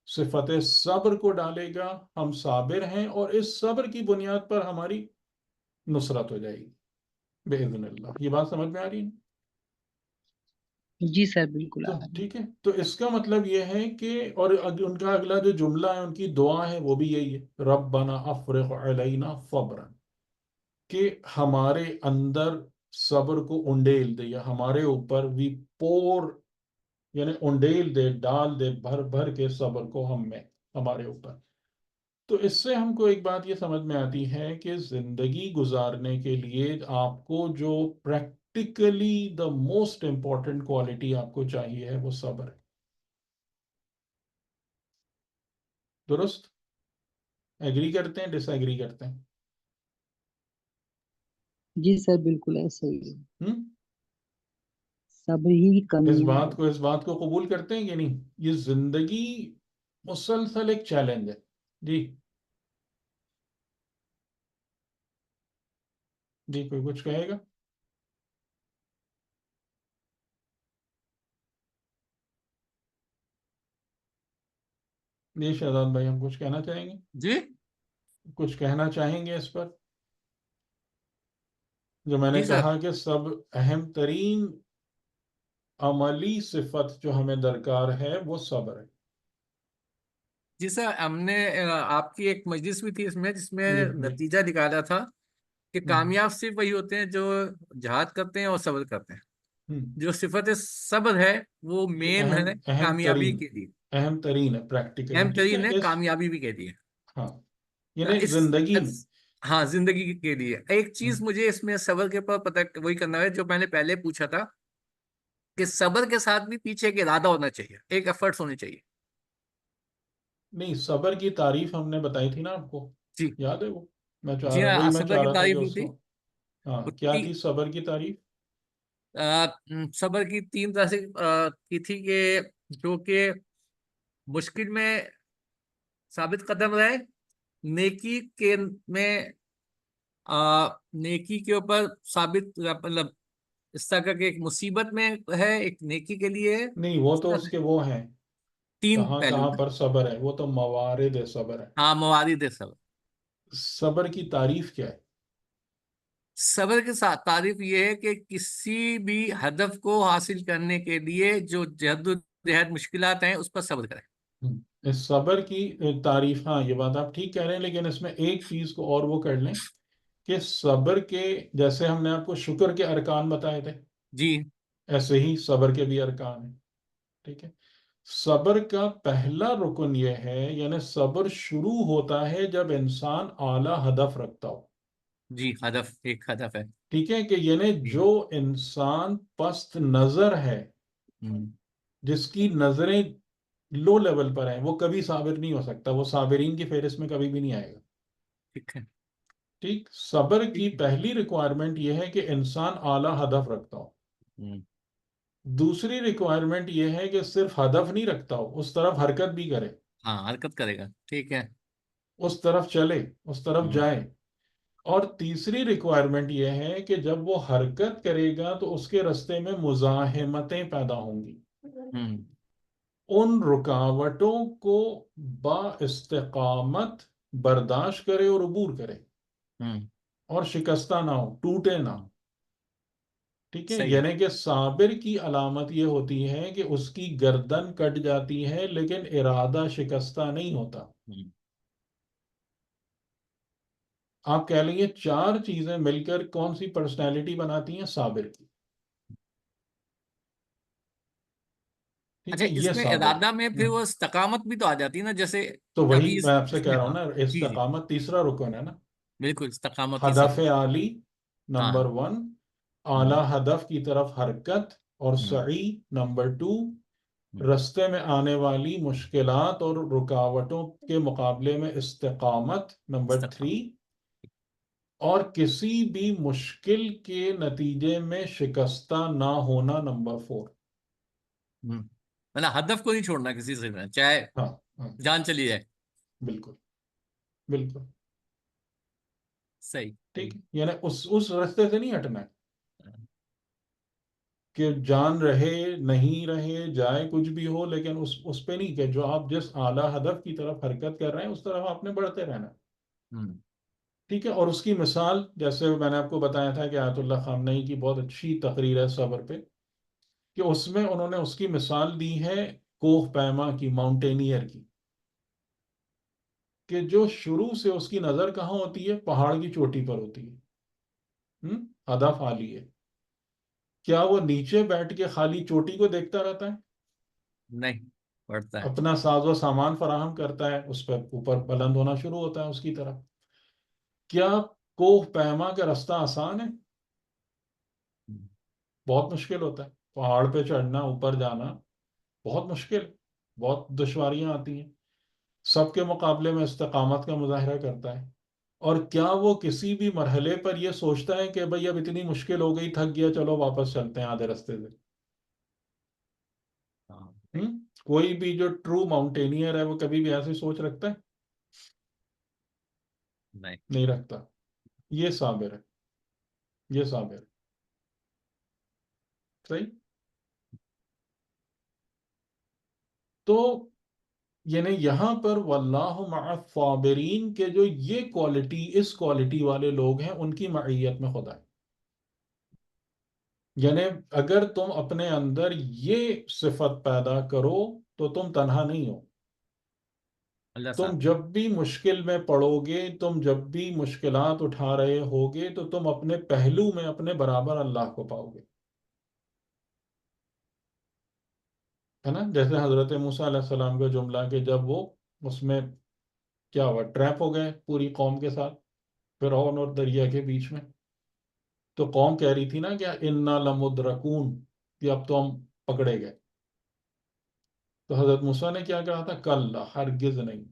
صفت صبر کو ڈالے گا، ہم صابر ہیں، اور اس صبر کی بنیاد پر ہماری نصرت ہو جائے گی بإذن اللہ. یہ بات سمجھ میں آ رہی ہے؟ جی سر بالکل تو آ رہی. ٹھیک ہے، تو اس کا مطلب یہ ہے کہ، اور ان کا اگلا جو جملہ ہے، ان کی دعا ہے، وہ بھی یہی ہے، ربنا افرغ علینا صبرا، کہ ہمارے اندر صبر کو انڈیل دے، یا ہمارے اوپر وی پور، یعنی انڈیل دے، ڈال دے بھر بھر کے صبر کو ہم میں، ہمارے اوپر. تو اس سے ہم کو ایک بات یہ سمجھ میں آتی ہے کہ زندگی گزارنے کے لیے آپ کو جو practically the most important quality آپ کو چاہیے ہے وہ صبر ہے. درست؟ ایگری کرتے ہیں، ڈس ایگری کرتے ہیں؟ جی سر بالکل ایسا ہی ہے. ہم؟ صبر ہی کمی ہے. اس بات کو قبول کرتے ہیں کہ نہیں؟ یہ زندگی مسلسل ایک چیلنج ہے. جی جی، کوئی کچھ کہے گا؟ جی شہزاد بھائی، ہم کچھ کہنا چاہیں گے؟ جی کچھ کہنا چاہیں گے اس پر؟ جو میں نے جی سر. کہا کہ سب اہم ترین عملی صفت جو ہمیں درکار ہے وہ صبر ہے. جی سر، ہم نے آپ کی ایک مجلس بھی تھی اس میں، جس میں جی جی نتیجہ نکالا تھا کہ ہم، کامیاب صرف وہی ہوتے ہیں جو جہاد کرتے ہیں اور صبر کرتے ہیں. جو صفت صبر ہے وہ یہ مین ہے اہم کامیابی ترین کے لیے، اہم ترین ہے پریکٹیکلی، اہم ٹھیک ہے ترین ہے، اس. کامیابی بھی کہتی ہے ہاں یعنی اس زندگی میں. ہاں زندگی کے لیے. ایک چیز ہم، مجھے اس میں صبر کے اوپر پتہ وہی کرنا ہے جو میں نے پہلے پوچھا تھا، کہ صبر کے ساتھ بھی پیچھے ایک ارادہ ہونا چاہیے، ایک ایفرٹس ہونے چاہیے. نہیں صبر کی تعریف ہم نے بتائی تھی نا آپ کو، جی یاد ہے وہ؟ میں چاہ جی رہا وہی ہاں، میں صبر چاہ کی رہا تھا کہ تعریف بھی اس تھی. کو. ہاں وہ کیا تھی صبر کی تعریف؟ صبر کی تین طرح سے کی تھی، کہ جو کہ مشکل میں ثابت قدم رہے، نیکی کے میں نیکی کے اوپر ثابت، مطلب اس طرح کا کہ ایک مصیبت میں ہے، ایک نیکی کے لیے ہے. نہیں وہ اس تو طرح اس سے کے وہ ہیں، تین کہاں پہلو کہاں ہیں. پر صبر ہے، وہ تو موارد صبر ہے. ہاں موارد ہے صبر. صبر کی تعریف کیا ہے؟ صبر کے ساتھ تعریف یہ ہے کہ کسی بھی ہدف کو حاصل کرنے کے لیے جو جہد و جہد مشکلات ہیں اس پر صبر کریں. اس صبر کی تعریف، ہاں یہ بات آپ ٹھیک کہہ رہے ہیں، لیکن اس میں ایک چیز کو اور وہ کر لیں کہ صبر کے، جیسے ہم نے آپ کو شکر کے ارکان بتائے تھے، جی ایسے ہی صبر کے بھی ارکان ہیں. ٹھیک ہے، صبر کا پہلا رکن یہ ہے، یعنی صبر شروع ہوتا ہے جب انسان اعلیٰ ہدف رکھتا ہو. جی، ہدف ایک ہدف ہے. ٹھیک ہے، کہ یعنی جی جو انسان پست نظر ہے، ہوں، جس کی نظریں لو لیول پر ہیں، وہ کبھی صابر نہیں ہو سکتا، وہ صابرین کی فہرست میں کبھی بھی نہیں آئے گا. ٹھیک ہے ٹھیک، صبر کی ٹھیک ہے. پہلی ریکوائرمنٹ یہ ہے کہ انسان اعلیٰ ہدف رکھتا ہو. ہوں، دوسری ریکوائرمنٹ یہ ہے کہ صرف ہدف نہیں رکھتا ہو، اس طرف حرکت بھی کرے، ہاں حرکت کرے گا. ٹھیک ہے. اس طرف چلے، اس طرف ہوں، جائے. اور تیسری ریکوائرمنٹ یہ ہے کہ جب وہ حرکت کرے گا تو اس کے رستے میں مزاحمتیں پیدا ہوں گی. ہوں، ان رکاوٹوں کو با استقامت برداشت کرے اور عبور کرے، ہوں، اور شکستہ نہ ہو، ٹوٹے نہ. ہوں، ٹھیک ہے، صحیح ہے. یعنی کہ صابر کی علامت یہ ہوتی ہے کہ اس کی گردن کٹ جاتی ہے لیکن ارادہ شکستہ نہیں ہوتا. ہوں، آپ کہہ لیں گے چار چیزیں مل کر کون سی پرسنالٹی بناتی ہیں صابر کی. ٹھیک اچھا، ہے، اس یہ میں صابر ارادہ میں ہے. پھر وہ استقامت بھی تو آ جاتی ہے نا، جیسے تو وہی ابھی میں آپ سے اس کہہ میں. رہا ہوں ہاں نا، جی جی استقامت تیسرا رکن ہے نا. بالکل، استقامت تیسرا. ہدف عالی ہاں. نمبر ون، ہوں، اعلیٰ ہدف کی طرف حرکت، اور ہوں، سعی نمبر ٹو، ہوں، رستے میں آنے والی مشکلات اور رکاوٹوں کے مقابلے میں استقامت نمبر تھری، استقامت. اور کسی بھی مشکل کے نتیجے میں شکستہ نہ ہونا نمبر فور. ہوں، مطلب ہدف کو نہیں چھوڑنا کسی سے بھی، چاہے ہاں ہاں، جان چلی جائے. بالکل بالکل. صحیح ٹھیک صحیح. ہے، یعنی اس رستے سے نہیں ہٹنا ہے کہ جان رہے نہیں رہے جائے کچھ بھی ہو، لیکن اس پہ نہیں، کہ جو آپ جس اعلیٰ ہدف کی طرف حرکت کر رہے ہیں اس طرف آپ نے بڑھتے رہنا. ہوں، ٹھیک ہے، اور اس کی مثال جیسے میں نے آپ کو بتایا تھا کہ آیت اللہ خامنئی کی بہت اچھی تقریر ہے صبر پہ، کہ اس میں انہوں نے اس کی مثال دی ہے کوہ پیما کی، ماؤنٹینئر کی، کہ جو شروع سے اس کی نظر کہاں ہوتی ہے؟ پہاڑ کی چوٹی پر ہوتی ہے. ہدف عالی ہے. کیا وہ نیچے بیٹھ کے خالی چوٹی کو دیکھتا رہتا ہے؟ نہیں پڑتا ہے. اپنا ساز و سامان فراہم کرتا ہے، اس پر اوپر بلند ہونا شروع ہوتا ہے اس کی طرف. کیا کوہ پیما کا رستہ آسان ہے؟ ہوں، بہت مشکل ہوتا ہے. پہاڑ پہ چڑھنا، اوپر جانا بہت مشکل، بہت دشواریاں آتی ہیں. سب کے مقابلے میں استقامت کا مظاہرہ کرتا ہے. اور کیا وہ کسی بھی مرحلے پر یہ سوچتا ہے کہ بھئی اب اتنی مشکل ہو گئی، تھک گیا، چلو واپس چلتے ہیں آدھے رستے سے؟ ہاں، کوئی بھی جو ٹرو ماؤنٹینئر ہے وہ کبھی بھی ایسی سوچ رکھتا ہے؟ نہیں. نہیں رکھتا. یہ صابر ہے، یہ صابر ہے. صحیح. تو یعنی یہاں پر واللہ مع الصابرین کے جو یہ کوالٹی، اس کوالٹی والے لوگ ہیں، ان کی معیت میں خدا ہے. یعنی اگر تم اپنے اندر یہ صفت پیدا کرو تو تم تنہا نہیں ہو. اللہ تم ساتھ ہے. جب بھی مشکل میں پڑو گے، تم جب بھی مشکلات اٹھا رہے ہوگے، تو تم اپنے پہلو میں اپنے برابر اللہ کو پاؤ گے. ہے نا، جیسے حضرت موسیٰ علیہ السلام کا جملہ کہ جب وہ اس میں کیا ہوا، ٹریپ ہو گئے پوری قوم کے ساتھ فرعون اور دریا کے بیچ میں، تو قوم کہہ رہی تھی نا کہ انا لمدرکون، کہ اب تو ہم پکڑے گئے. تو حضرت موسیٰ نے کیا کہا تھا، کلا، ہرگز نہیں،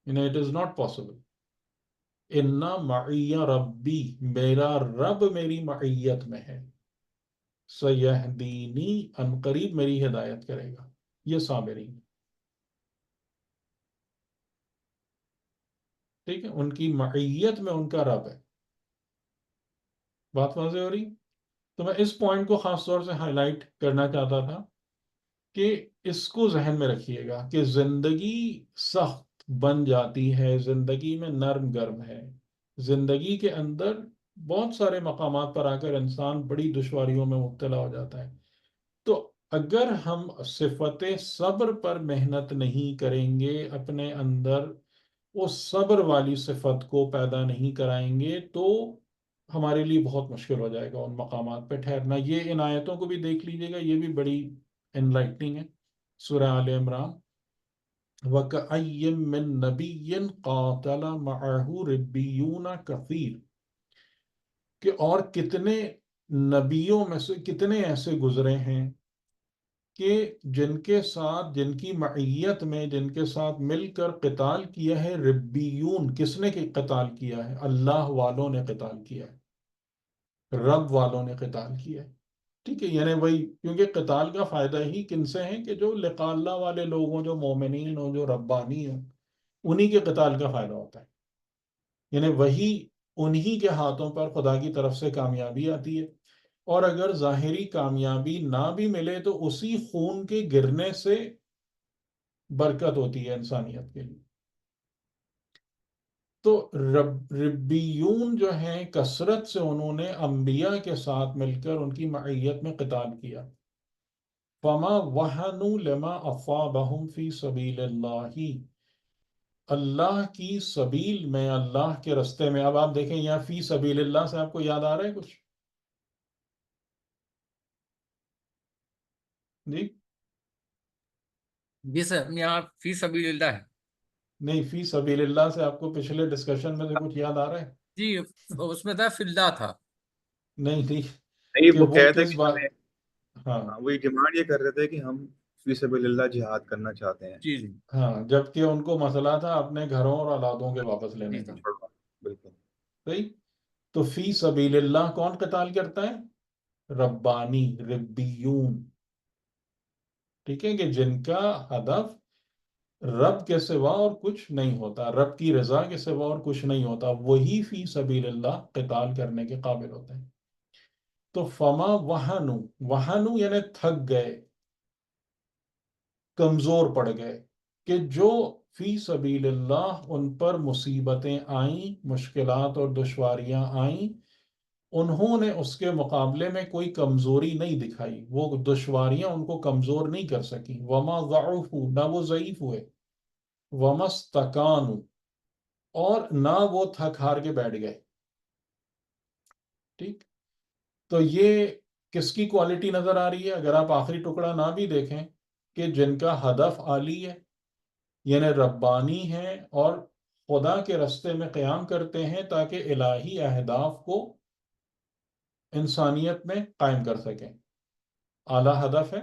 اٹ از ناٹ پاسبل. انا معی ربی، میرا رب میری معیت میں ہے، سیہدینی، ان قریب میری ہدایت کرے گا. یہ صابرین، ٹھیک ہے، ان کی معیت میں ان کا رب ہے. بات واضح ہو رہی؟ تو میں اس پوائنٹ کو خاص طور سے ہائی لائٹ کرنا چاہتا تھا کہ اس کو ذہن میں رکھیے گا کہ زندگی سخت بن جاتی ہے، زندگی میں نرم گرم ہے، زندگی کے اندر بہت سارے مقامات پر آ کر انسان بڑی دشواریوں میں مبتلا ہو جاتا ہے. تو اگر ہم صفت صبر پر محنت نہیں کریں گے، اپنے اندر اس صبر والی صفت کو پیدا نہیں کرائیں گے، تو ہمارے لیے بہت مشکل ہو جائے گا ان مقامات پہ ٹھہرنا. یہ ان آیتوں کو بھی دیکھ لیجیے گا، یہ بھی بڑی انلائٹنگ ہے. سورہ آل عمران، وَكَأَيٍّ مِّن نَبِيٍّ قَاتَلَ مَعَهُ رِبِّيُّونَ كَثِيرٌ، کہ اور کتنے نبیوں میں سے کتنے ایسے گزرے ہیں کہ جن کے ساتھ، جن کی معیت میں، جن کے ساتھ مل کر قتال کیا ہے. ربیون، کس نے قتال کیا ہے؟ اللہ والوں نے قتال کیا ہے، رب والوں نے قتال کیا ہے. ٹھیک ہے، یعنی وہی، کیونکہ قتال کا فائدہ ہی کن سے ہے کہ جو لقاء اللہ والے لوگ ہوں، جو مومنین ہوں، جو ربانی ہوں، انہی کے قتال کا فائدہ ہوتا ہے. یعنی وہی، انہی کے ہاتھوں پر خدا کی طرف سے کامیابی آتی ہے. اور اگر ظاہری کامیابی نہ بھی ملے تو اسی خون کے گرنے سے برکت ہوتی ہے انسانیت کے لیے. تو ربیون جو ہیں، کثرت سے انہوں نے انبیاء کے ساتھ مل کر ان کی معیت میں قتال کیا. فما وہنوا لما اصابہم فی سبیل اللہ، اللہ کی سبیل میں، اللہ کے رستے میں. اب آپ دیکھیں یہاں فی سبیل اللہ سے آپ کو یاد آ رہا ہے کچھ؟ جی جی سر، یہاں فی سبیل اللہ ہے. نہیں، فی سبیل اللہ سے آپ کو پچھلے ڈسکشن میں سے کچھ یاد آ رہا ہے؟ جی، اس میں تھا فی اللہ تھا. نہیں نہیں، نہیں، کہ وہ وہ کہہ رہے تھے کس کہ بات. ہمیں، ہاں ہاں، وہی ڈیمانڈ یہ کر رہے تھے کہ ہم فی سبیل اللہ جہاد کرنا چاہتے ہیں. جی جی ہاں، جبکہ ان کو مسئلہ تھا اپنے گھروں اور اولادوں کے واپس جی لینے کا. جی. بالکل. صحیح. تو فی سبیل اللہ کون قتال کرتا ہے؟ ربانی، ربیون. ٹھیک ہے، کہ جن کا ہدف رب کے سوا اور کچھ نہیں ہوتا، رب کی رضا کے سوا اور کچھ نہیں ہوتا، وہی فی سبیل اللہ قتال کرنے کے قابل ہوتے ہیں. تو فما وہنو، وہنو یعنی تھک گئے، کمزور پڑ گئے، کہ جو فی سبیل اللہ ان پر مصیبتیں آئیں، مشکلات اور دشواریاں آئیں، انہوں نے اس کے مقابلے میں کوئی کمزوری نہیں دکھائی، وہ دشواریاں ان کو کمزور نہیں کر سکیں. وما ضعفوا، نہ وہ ضعیف ہوئے، وما استکانوا، اور نہ وہ تھک ہار کے بیٹھ گئے. ٹھیک. تو یہ کس کی کوالٹی نظر آ رہی ہے اگر آپ آخری ٹکڑا نہ بھی دیکھیں؟ کہ جن کا ہدف عالی ہے، یعنی ربانی ہے، اور خدا کے رستے میں قیام کرتے ہیں تاکہ الہی اہداف کو انسانیت میں قائم کر سکیں. اعلیٰ ہدف ہے،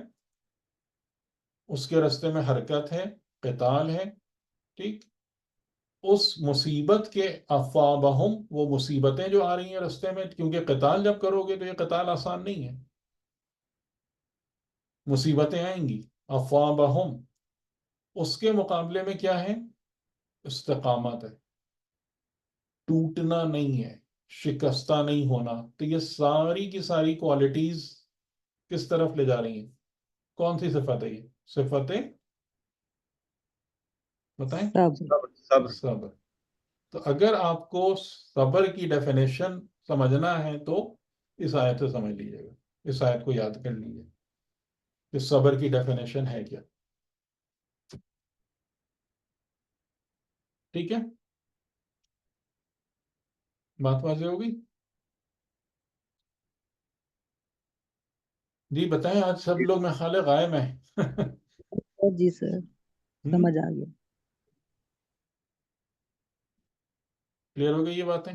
اس کے رستے میں حرکت ہے، قتال ہے. ٹھیک. اس مصیبت کے افوابہم، وہ مصیبتیں جو آ رہی ہیں رستے میں، کیونکہ قتال جب کرو گے تو یہ قتال آسان نہیں ہے، مصیبتیں آئیں گی. افوابہم، اس کے مقابلے میں کیا ہے؟ استقامت ہے، ٹوٹنا نہیں ہے، شکستہ نہیں ہونا. تو یہ ساری کی ساری کوالٹیز کس طرف لے جا رہی ہیں؟ کون سی صفت ہے یہ؟ صفتیں بتائیں. صبر. صبر. صبر. تو اگر آپ کو صبر کی ڈیفینیشن سمجھنا ہے تو اس آیت سے سمجھ لیجیے گا، اس آیت کو یاد کر لیجیے کہ صبر کی ڈیفینیشن ہے کیا. ٹھیک ہے، بات واضح ہوگی؟ جی بتائیں، آج سب لوگ میں خالق غائب ہیں. جی سر، سمجھ آ گیا. کلیئر ہو گئی یہ باتیں؟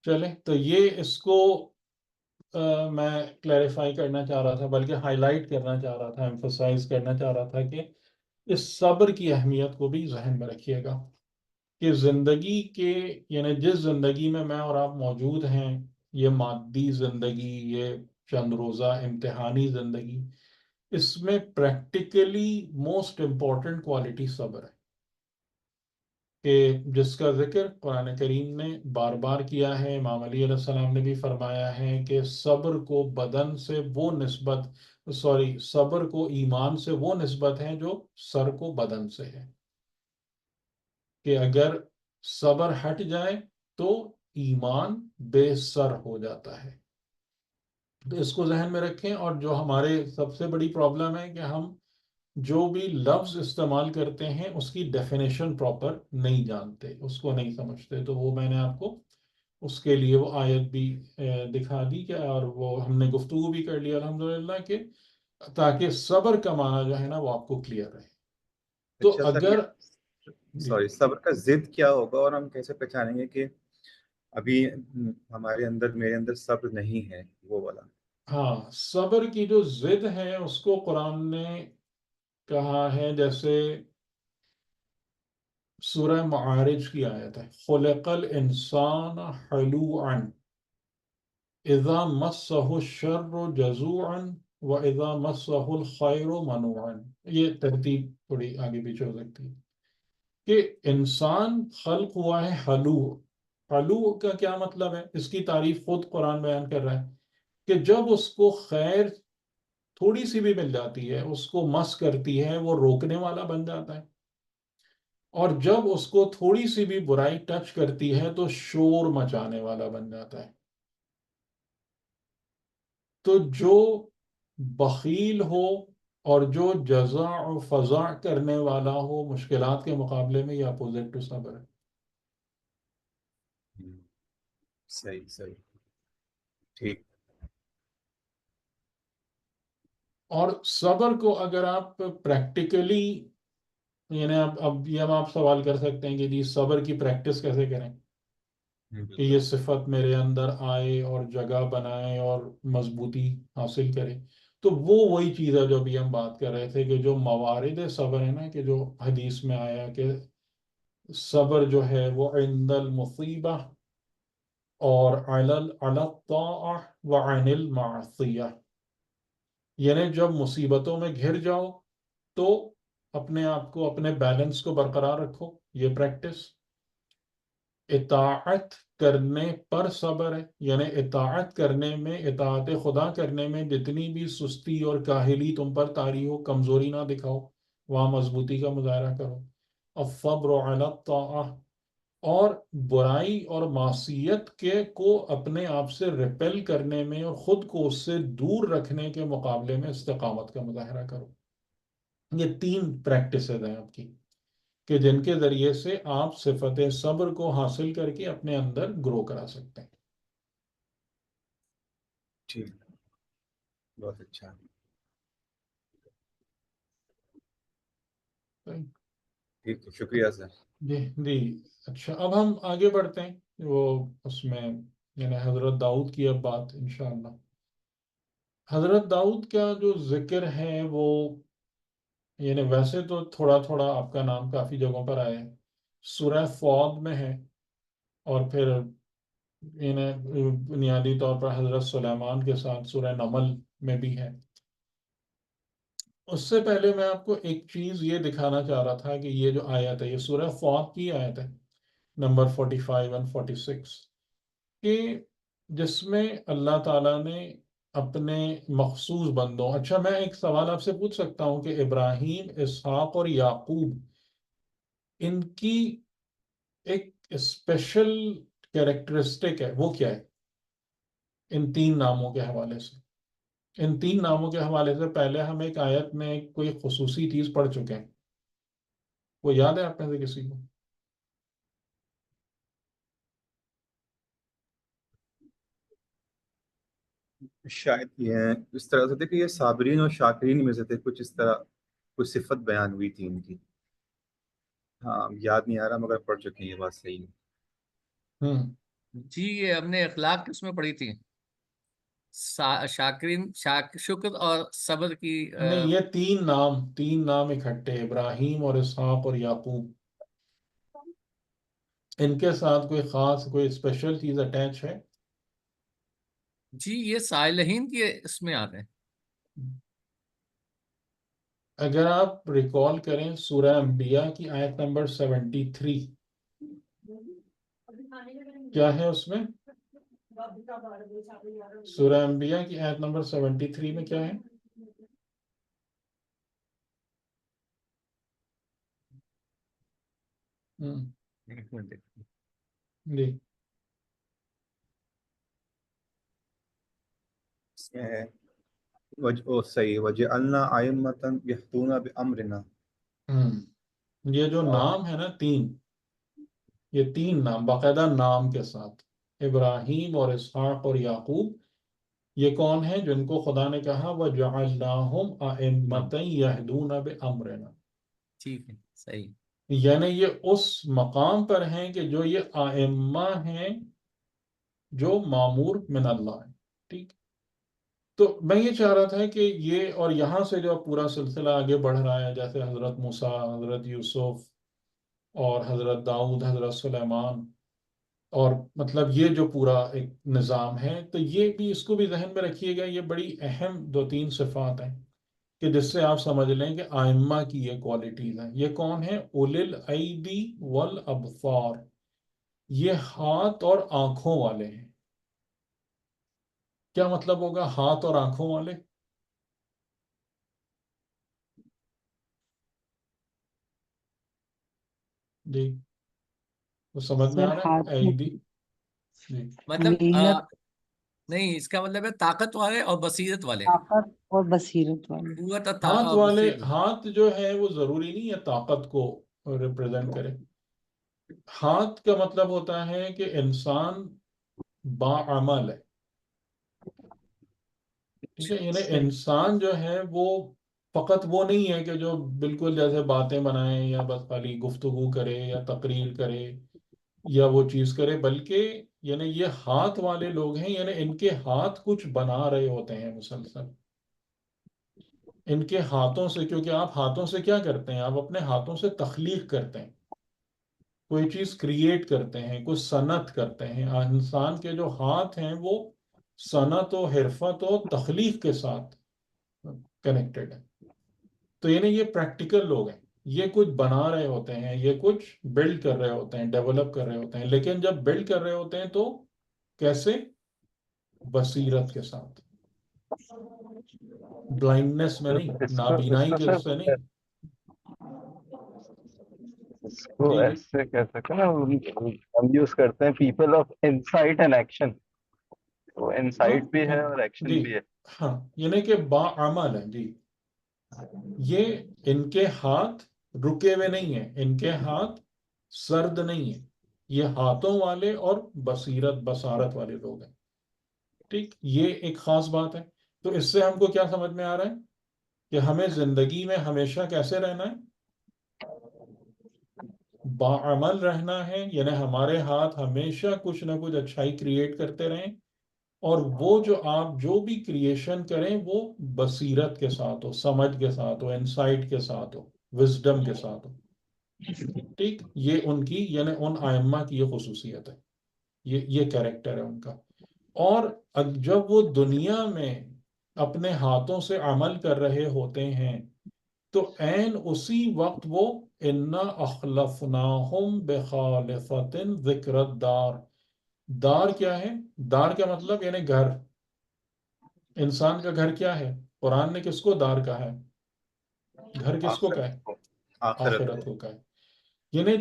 چلیں تو یہ اس کو میں کلیریفائی کرنا چاہ رہا تھا، بلکہ ہائی لائٹ کرنا چاہ رہا تھا، ایمفسائز کرنا چاہ رہا تھا کہ اس صبر کی اہمیت کو بھی ذہن میں رکھیے گا کہ زندگی کے، یعنی جس زندگی میں میں اور آپ موجود ہیں، یہ مادی زندگی، یہ چند روزہ امتحانی زندگی، اس میں پریکٹیکلی موسٹ امپورٹنٹ کوالٹی صبر ہے، کہ جس کا ذکر قرآن کریم نے بار بار کیا ہے. امام علی علیہ السلام نے بھی فرمایا ہے کہ صبر کو بدن سے وہ نسبت، صبر کو ایمان سے وہ نسبت ہے جو سر کو بدن سے ہے، کہ اگر صبر ہٹ جائے تو ایمان بے سر ہو جاتا ہے. تو اس کو ذہن میں رکھیں. اور جو ہمارے سب سے بڑی پرابلم ہے کہ ہم جو بھی لفظ استعمال کرتے ہیں اس کی ڈیفینیشن پراپر نہیں جانتے، اس کو نہیں سمجھتے. تو وہ میں نے آپ کو اس کے لیے وہ آیت بھی دکھا دی کہ، اور وہ ہم نے گفتگو بھی کر لی الحمدللہ، کہ تاکہ صبر کا معنی جو ہے نا وہ آپ کو کلیئر رہے. تو اچھا سر، اگر یہ جی سوری، صبر کا ضد کیا ہوگا اور ہم کیسے پہچانیں گے کہ ابھی ہمارے اندر، میرے اندر صبر نہیں ہے وہ والا؟ ہاں، صبر کی جو ضد ہے اس کو قرآن نے کہا ہے، جیسے سورہ معارج کی آیت ہے، خلق الانسان حلوعا اذا مسہ الشر جزوعا واذا مسہ الخیر منوعا. یہ ترتیب تھوڑی آگے پیچھے ہو سکتی ہے کہ انسان خلق ہوا ہے حلوع. حلوع کا کیا مطلب ہے؟ اس کی تعریف خود قرآن بیان کر رہا ہے کہ جب اس کو خیر تھوڑی سی بھی مل جاتی ہے، اس کو مس کرتی ہے، وہ روکنے والا بن جاتا ہے، اور جب اس کو تھوڑی سی بھی برائی ٹچ کرتی ہے تو شور مچانے والا بن جاتا ہے. تو جو بخیل ہو اور جو جزع و فضع کرنے والا ہو مشکلات کے مقابلے میں، یہ اپوزٹ ٹو صبر ہے. صحیح صحیح، ٹھیک. اور صبر کو اگر آپ پریکٹیکلی، یعنی اب آپ سوال کر سکتے ہیں کہ جی صبر کی پریکٹس کیسے کریں کہ بالکل. یہ صفت میرے اندر آئے اور جگہ بنائے اور مضبوطی حاصل کرے. تو وہ وہی چیز ہے جو ابھی ہم بات کر رہے تھے کہ جو موارد صبر ہے نا، کہ جو حدیث میں آیا کہ صبر جو ہے وہ عند المصیبہ اور علی الطاعہ وعن المعصیہ، یعنی جب مصیبتوں میں گھر جاؤ تو اپنے آپ کو، اپنے بیلنس کو برقرار رکھو، یہ پریکٹس. اطاعت کرنے پر صبر ہے، یعنی اطاعت کرنے میں، اطاعت خدا کرنے میں جتنی بھی سستی اور کاہلی تم پر طاری ہو، کمزوری نہ دکھاؤ، وہاں مضبوطی کا مظاہرہ کرو. الصبر علی الطاعہ، اور برائی اور معصیت کے کو اپنے آپ سے ریپیل کرنے میں اور خود کو اس سے دور رکھنے کے مقابلے میں استقامت کا مظاہرہ کرو. یہ 3 پریکٹسز ہیں آپ کی کہ جن کے ذریعے سے آپ صفت صبر کو حاصل کر کے اپنے اندر گرو کرا سکتے ہیں. ٹھیک، بہت اچھا. ٹھیک ہے، شکریہ سر. جی جی. اچھا، اب ہم آگے بڑھتے ہیں. وہ اس میں یعنی حضرت داؤد کی اب بات انشاءاللہ. حضرت داؤد کا جو ذکر ہے وہ، یعنی ویسے تو تھوڑا تھوڑا آپ کا نام کافی جگہوں پر آیا ہے. سورہ فواد میں ہے، اور پھر بنیادی طور پر حضرت سلیمان کے ساتھ سورہ نمل میں بھی ہے. اس سے پہلے میں آپ کو ایک چیز یہ دکھانا چاہ رہا تھا کہ یہ جو آیت ہے، یہ سورہ فواد کی آیت ہے نمبر 45 اور 46، کہ جس میں اللہ تعالیٰ نے اپنے مخصوص بندوں، اچھا میں ایک سوال آپ سے پوچھ سکتا ہوں کہ ابراہیم، اسحاق اور یعقوب، ان کی ایک اسپیشل کیریکٹرسٹک ہے، وہ کیا ہے ان 3 ناموں کے حوالے سے؟ ان 3 ناموں کے حوالے سے پہلے ہم ایک آیت میں کوئی خصوصی چیز پڑھ چکے ہیں، وہ یاد ہے آپ میں سے کسی کو؟ شاید یہ اس طرح سے تھے کہ یہ صابرین اور شاکرین میں سے تھے، کچھ اس طرح. کوئی صفت بیان ہوئی تھی ان کی. ہاں یاد نہیں آ رہا مگر پڑھ چکے ہیں، یہ بات صحیح ہے. جی یہ ہم نے اخلاق کس میں پڑھی تھی؟ شاکرین شکر اور صبر کی نہیں، یہ تین نام اکٹھے، ابراہیم اور اسحاق اور یعقوب. ان کے ساتھ کوئی خاص کوئی اسپیشل چیز اٹیچ ہے؟ جی یہ صالحین کی اس میں آتے ہیں. اگر آپ ریکال کریں سورہ انبیاء کی آیت نمبر 73، کیا ہے اس میں؟ سورہ انبیاء کی آیت نمبر 73 میں کیا ہے؟ ایک منٹ. جی اس میں ہے صحیح وَجَعَلْنَا أَئِمَّةً يَهْدُونَ بِأَمْرِنَا. یہ جو نام ہے نا یہ تین نام باقاعدہ نام کے ساتھ، ابراہیم اور اسحاق اور یعقوب، یہ کون ہیں جن کو خدا نے کہا وَجَعَلْنَاهُمْ أَئِمَّةً يَهْدُونَ بِأَمْرِنَا، ٹھیک ہے صحیح. یعنی یہ اس مقام پر ہیں کہ جو یہ آئمہ ہیں جو مامور من اللہ ہیں. ٹھیک، تو میں یہ چاہ رہا تھا کہ یہ اور یہاں سے جو پورا سلسلہ آگے بڑھ رہا ہے، جیسے حضرت موسیٰ، حضرت یوسف اور حضرت داؤد، حضرت سلیمان، اور مطلب یہ جو پورا ایک نظام ہے، تو یہ بھی اس کو بھی ذہن میں رکھیے گا. یہ بڑی اہم 2-3 صفات ہیں کہ جس سے آپ سمجھ لیں کہ آئمہ کی یہ کوالٹیز ہیں. یہ کون ہیں؟ اولی الایدی والابصار، یہ ہاتھ اور آنکھوں والے ہیں. کیا مطلب ہوگا ہاتھ اور آنکھوں والے؟ جی وہ سمجھ میں سر آ رہا ہاتھ ہے؟ ایدی. جی مطلب محنت، نہیں، اس کا مطلب ہے طاقت والے اور بصیرت والے. طاقت اور بصیرت والے. قوت ہاتھ اور والے، بصیرت. ہاتھ جو ہے وہ ضروری نہیں ہے طاقت کو ریپرزینٹ کرے. ہاتھ کا مطلب ہوتا ہے کہ انسان باعمل ہے. ٹھیک ہے، یعنی صحیح. انسان جو ہے وہ فقط وہ نہیں ہے کہ جو بالکل جیسے باتیں بنائے یا بس خالی گفتگو کرے یا تقریر کرے یا وہ چیز کرے، بلکہ یعنی یہ ہاتھ والے لوگ ہیں، یعنی ان کے ہاتھ کچھ بنا رہے ہوتے ہیں مسلسل. ان کے ہاتھوں سے، کیونکہ آپ ہاتھوں سے کیا کرتے ہیں؟ آپ اپنے ہاتھوں سے تخلیق کرتے ہیں، کوئی چیز کریٹ کرتے ہیں، کوئی صنعت کرتے ہیں. انسان کے جو ہاتھ ہیں وہ صنعت و حرفت و تخلیق کے ساتھ کنیکٹڈ ہے. تو یعنی یہ پریکٹیکل لوگ ہیں، یہ کچھ بنا رہے ہوتے ہیں، یہ کچھ بلڈ کر رہے ہوتے ہیں، ڈیولپ کر رہے ہوتے ہیں. لیکن جب بلڈ کر رہے ہوتے ہیں تو کیسے؟ بصیرت کے ساتھ، بلائنڈنس میں نہیں، اس نابینائی کو کے سر سے نہیں. اس کو جی جی ایسے کہہ سکتے ہیں نا، ہم یوز کرتے ہیں people of insight and action. وہ ہاں انسائٹ بھی ہے اور ایکشن جی بھی ہے. ہاں، یعنی کہ باعمل ہے. جی یہ ان کے ہاتھ رکے ہوئے نہیں ہیں، ان کے ہاتھ سرد نہیں ہیں، یہ ہاتھوں والے اور بصارت والے لوگ ہیں. ٹھیک، یہ ایک خاص بات ہے. تو اس سے ہم کو کیا سمجھ میں آ رہا ہے کہ ہمیں زندگی میں ہمیشہ کیسے رہنا ہے؟ باعمل رہنا ہے، یعنی ہمارے ہاتھ ہمیشہ کچھ نہ کچھ اچھائی کریٹ کرتے رہیں، اور وہ جو آپ جو بھی کریشن کریں وہ بصیرت کے ساتھ ہو، سمجھ کے ساتھ ہو، انسائٹ کے ساتھ ہو، وزڈم کے ساتھ ہو. ٹھیک، یہ ان کی یعنی ان ائمہ کی یہ خصوصیت ہے، یہ کیریکٹر ہے ان کا. اور جب وہ دنیا میں اپنے ہاتھوں سے عمل کر رہے ہوتے ہیں تو عین اسی وقت وہ انا اخلفناہم بخالفۃ ذکر الدار. دار کیا ہے؟ دار کا مطلب یعنی گھر. انسان کا گھر کیا ہے؟ قرآن نے کس کو دار کہا ہے؟ گھر کس کو کہا ہے؟ آخرت کو، آخرت آخرت کو. کو کہا ہے. یعنی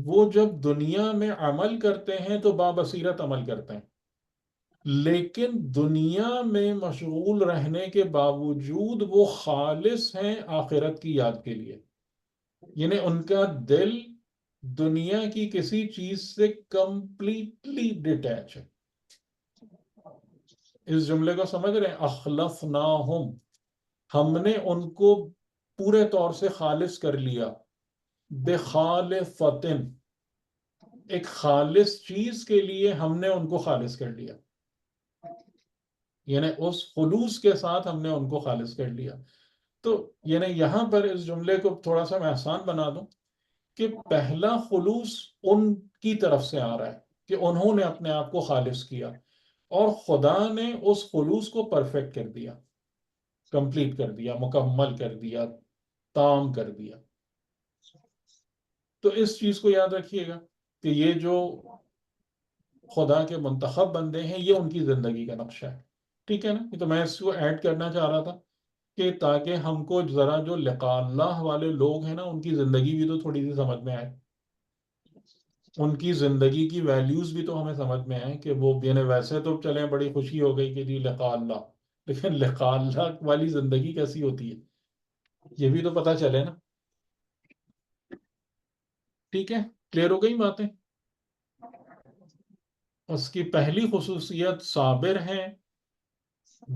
وہ جب دنیا میں عمل کرتے ہیں تو بابصیرت عمل کرتے ہیں، لیکن دنیا میں مشغول رہنے کے باوجود وہ خالص ہیں آخرت کی یاد کے لیے. یعنی ان کا دل دنیا کی کسی چیز سے کمپلیٹلی ڈیٹیچ ہے. اس جملے کو سمجھ رہے ہیں؟ اخلفناہم، ہم نے ان کو پورے طور سے خالص کر لیا، بخالفتن، ایک خالص چیز کے لیے ہم نے ان کو خالص کر لیا، یعنی اس خلوص کے ساتھ ہم نے ان کو خالص کر لیا. تو یعنی یہاں پر اس جملے کو تھوڑا سا میں آسان بنا دوں کہ پہلا خلوص ان کی طرف سے آ رہا ہے کہ انہوں نے اپنے آپ کو خالص کیا، اور خدا نے اس خلوص کو پرفیکٹ کر دیا، کمپلیٹ کر دیا، مکمل کر دیا، تام کر دیا. تو اس چیز کو یاد رکھیے گا کہ یہ جو خدا کے منتخب بندے ہیں یہ ان کی زندگی کا نقشہ ہے. ٹھیک ہے نا؟ تو میں اس کو ایڈ کرنا چاہ رہا تھا کہ تاکہ ہم کو ذرا جو لقاء اللہ والے لوگ ہیں نا ان کی زندگی بھی تو تھوڑی سی سمجھ میں آئے، ان کی زندگی کی ویلیوز بھی تو ہمیں سمجھ میں آئے کہ وہ یعنی ویسے تو چلیں بڑی خوشی ہو گئی کہ جی لقاء اللہ، لیکن لقاء اللہ والی زندگی کیسی ہوتی ہے یہ بھی تو پتہ چلے نا. ٹھیک ہے، کلیئر ہو گئی باتیں؟ اس کی پہلی خصوصیت صابر ہیں،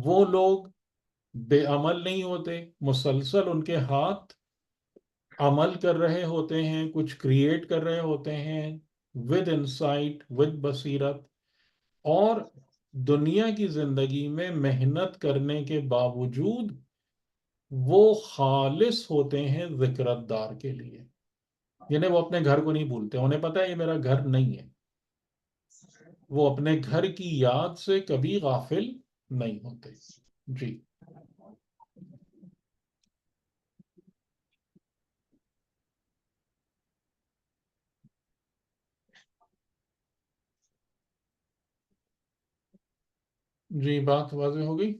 وہ لوگ بے عمل نہیں ہوتے، مسلسل ان کے ہاتھ عمل کر رہے ہوتے ہیں، کچھ کریٹ کر رہے ہوتے ہیں، ود انسائٹ، ود بصیرت، اور دنیا کی زندگی میں محنت کرنے کے باوجود وہ خالص ہوتے ہیں ذکرت دار کے لیے، یعنی وہ اپنے گھر کو نہیں بھولتے، انہیں پتہ ہے یہ میرا گھر نہیں ہے، وہ اپنے گھر کی یاد سے کبھی غافل نہیں ہوتے. جی جی بات واضح ہو گئی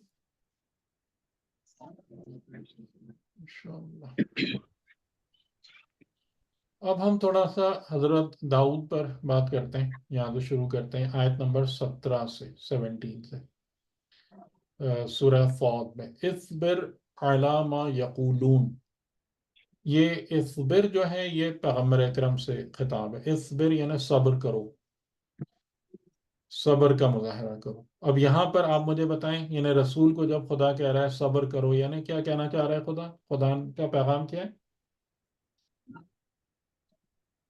انشاءاللہ. اب ہم تھوڑا سا حضرت داؤد پر بات کرتے ہیں، یہاں سے شروع کرتے ہیں آیت نمبر 17 سے 17 سے سورہ فاط میں. اصبر علی ما یقولون، یہ اصبر جو ہے یہ پیغمبر اکرم سے خطاب ہے. اصبر یعنی صبر کرو، صبر کا مظاہرہ کرو. اب یہاں پر آپ مجھے بتائیں، یعنی رسول کو جب خدا کہہ رہا ہے صبر کرو، یعنی کیا کہنا چاہ رہا ہے خدا؟ خدا کا پیغام کیا ہے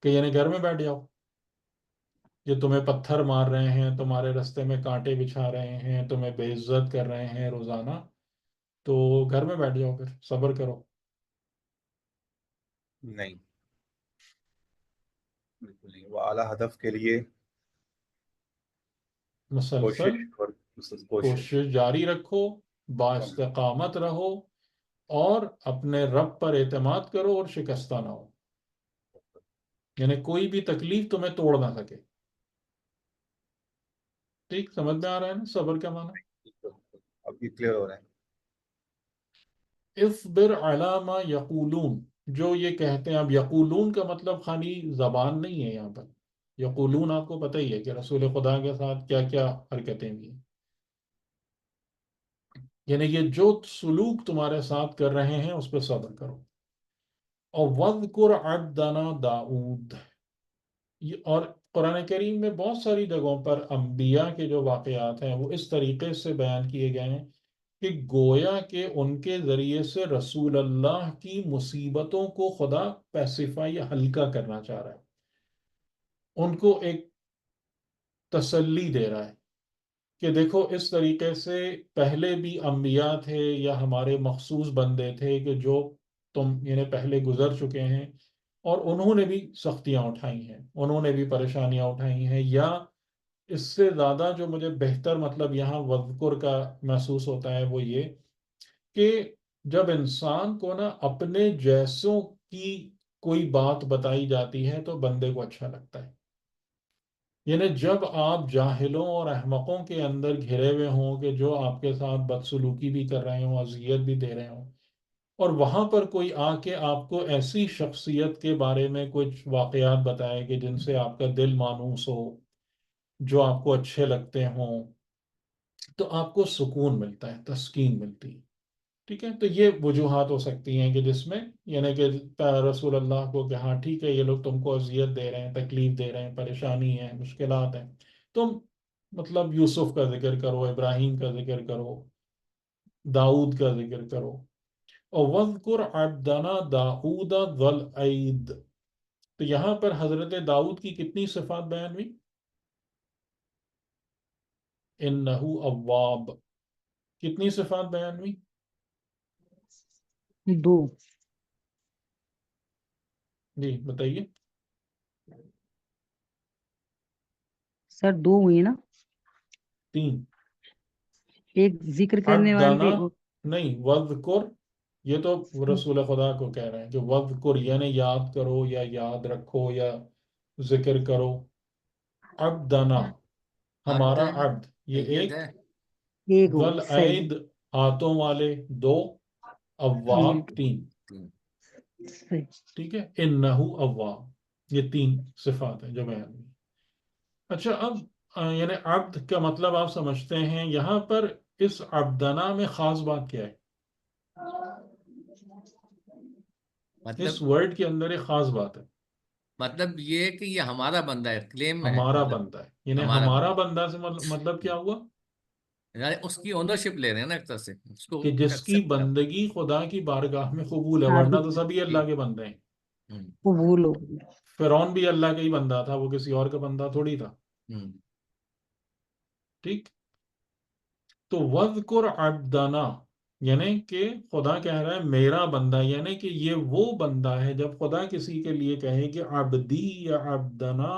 کہ یعنی گھر میں بیٹھ جاؤ، یہ تمہیں پتھر مار رہے ہیں، تمہارے رستے میں کانٹے بچھا رہے ہیں، تمہیں بے عزت کر رہے ہیں روزانہ، تو گھر میں بیٹھ جاؤ، پھر صبر کرو. نہیں، بالکل نہیں. وہ اعلیٰ ہدف کے لیے مسلسل کوشش اور کوشش کوشش جاری رکھو، بااستقامت رہو، اور اپنے رب پر اعتماد کرو اور شکستہ نہ ہو، یعنی کوئی بھی تکلیف تمہیں توڑ نہ سکے. ٹھیک سمجھ میں آ رہا ہے نا صبر کا معنی؟ اب یہ کلیئر ہو رہا ہے. اصبر علی ما یقولون، جو یہ کہتے ہیں. اب یقولون کا مطلب خالی زبان نہیں ہے یہاں پر. یقولون آپ کو پتہ ہی ہے کہ رسول خدا کے ساتھ کیا کیا حرکتیں بھی ہیں، یعنی یہ جو سلوک تمہارے ساتھ کر رہے ہیں اس پہ صبر کرو. اور وَاذْكُرْ عَبْدَنَا داؤد، اور قرآن کریم میں بہت ساری جگہوں پر انبیاء کے جو واقعات ہیں وہ اس طریقے سے بیان کیے گئے ہیں کہ گویا کہ ان کے ذریعے سے رسول اللہ کی مصیبتوں کو خدا پیسیفائی یا ہلکا کرنا چاہ رہا ہے، ان کو ایک تسلی دے رہا ہے کہ دیکھو اس طریقے سے پہلے بھی انبیاء تھے یا ہمارے مخصوص بندے تھے کہ جو تم یعنی پہلے گزر چکے ہیں، اور انہوں نے بھی سختیاں اٹھائی ہیں، انہوں نے بھی پریشانیاں اٹھائی ہیں. یا اس سے زیادہ جو مجھے بہتر مطلب یہاں وذکر کا محسوس ہوتا ہے وہ یہ کہ جب انسان کو نا اپنے جیسوں کی کوئی بات بتائی جاتی ہے تو بندے کو اچھا لگتا ہے. یعنی جب آپ جاہلوں اور احمقوں کے اندر گھرے ہوئے ہوں کہ جو آپ کے ساتھ بدسلوکی بھی کر رہے ہوں، اذیت بھی دے رہے ہوں، اور وہاں پر کوئی آ کے آپ کو ایسی شخصیت کے بارے میں کچھ واقعات بتائے کہ جن سے آپ کا دل مانوس ہو، جو آپ کو اچھے لگتے ہوں، تو آپ کو سکون ملتا ہے، تسکین ملتی ہے. ٹھیک ہے، تو یہ وجوہات ہو سکتی ہیں کہ جس میں یعنی کہ رسول اللہ کو کہ ہاں ٹھیک ہے یہ لوگ تم کو اذیت دے رہے ہیں، تکلیف دے رہے ہیں، پریشانی ہے، مشکلات ہیں، تم مطلب یوسف کا ذکر کرو، ابراہیم کا ذکر کرو، داؤد کا ذکر کرو. اور وَذْكُرْ عَبْدَنَا دَاؤُودَ ذَا الْأَيْدِ، تو یہاں پر حضرت داؤد کی کتنی صفات بیان ہوئی؟ انہو اواب، کتنی صفات بیان ہوئی؟ 2. جی بتائیے. سر 2 ہوئی نا، 3. ایک ذکر کرنے عبدنا والی نہیں، وذکر، یہ تو رسول خدا کو کہہ رہے ہیں کہ وذکر یعنی یاد کرو یا یاد رکھو یا ذکر کرو. عبدنا ہمارا عبد، یہ ایک. ایک ہو ذل صحیح. عید ہاتھوں والے 2، اواب 3. صحیح. ٹھیک ہے، انہو اواب، یہ 3 صفات ہیں جو بیان ہوئی. اچھا اب یعنی عبد کا مطلب آپ سمجھتے ہیں، یہاں پر اس عبدنا میں خاص بات کیا ہے؟ مطلب اس ورڈ کے اندر ایک خاص بات ہے. مطلب یہ ہے کہ یہ ہمارا بندہ ہے، کلیم میں ہے، ہمارا مطلب بندہ ہے، یعنی ہمارا ہمارا بندہ، بندہ سے مطلب کیا ہوا؟ یعنی اس کی اونرشپ لے رہے ہیں نا ایک طرح سے، اس کو کہ جس کی ایکسپٹ کر. بندگی خدا کی بارگاہ میں قبول ہے، ہاں ورنہ جی، تو سبھی اللہ کے بندے ہیں. ہوں، قبول ہو. فرعون بھی اللہ کا ہی بندہ تھا، وہ کسی اور کا بندہ تھوڑی تھا. ہوں. ٹھیک. تو وَذْكُرْ عَبْدَنَا یعنی کہ خدا کہہ رہا ہے میرا بندہ، یعنی کہ یہ وہ بندہ ہے. جب خدا کسی کے لیے کہے کہ عبدی یا عبدنا،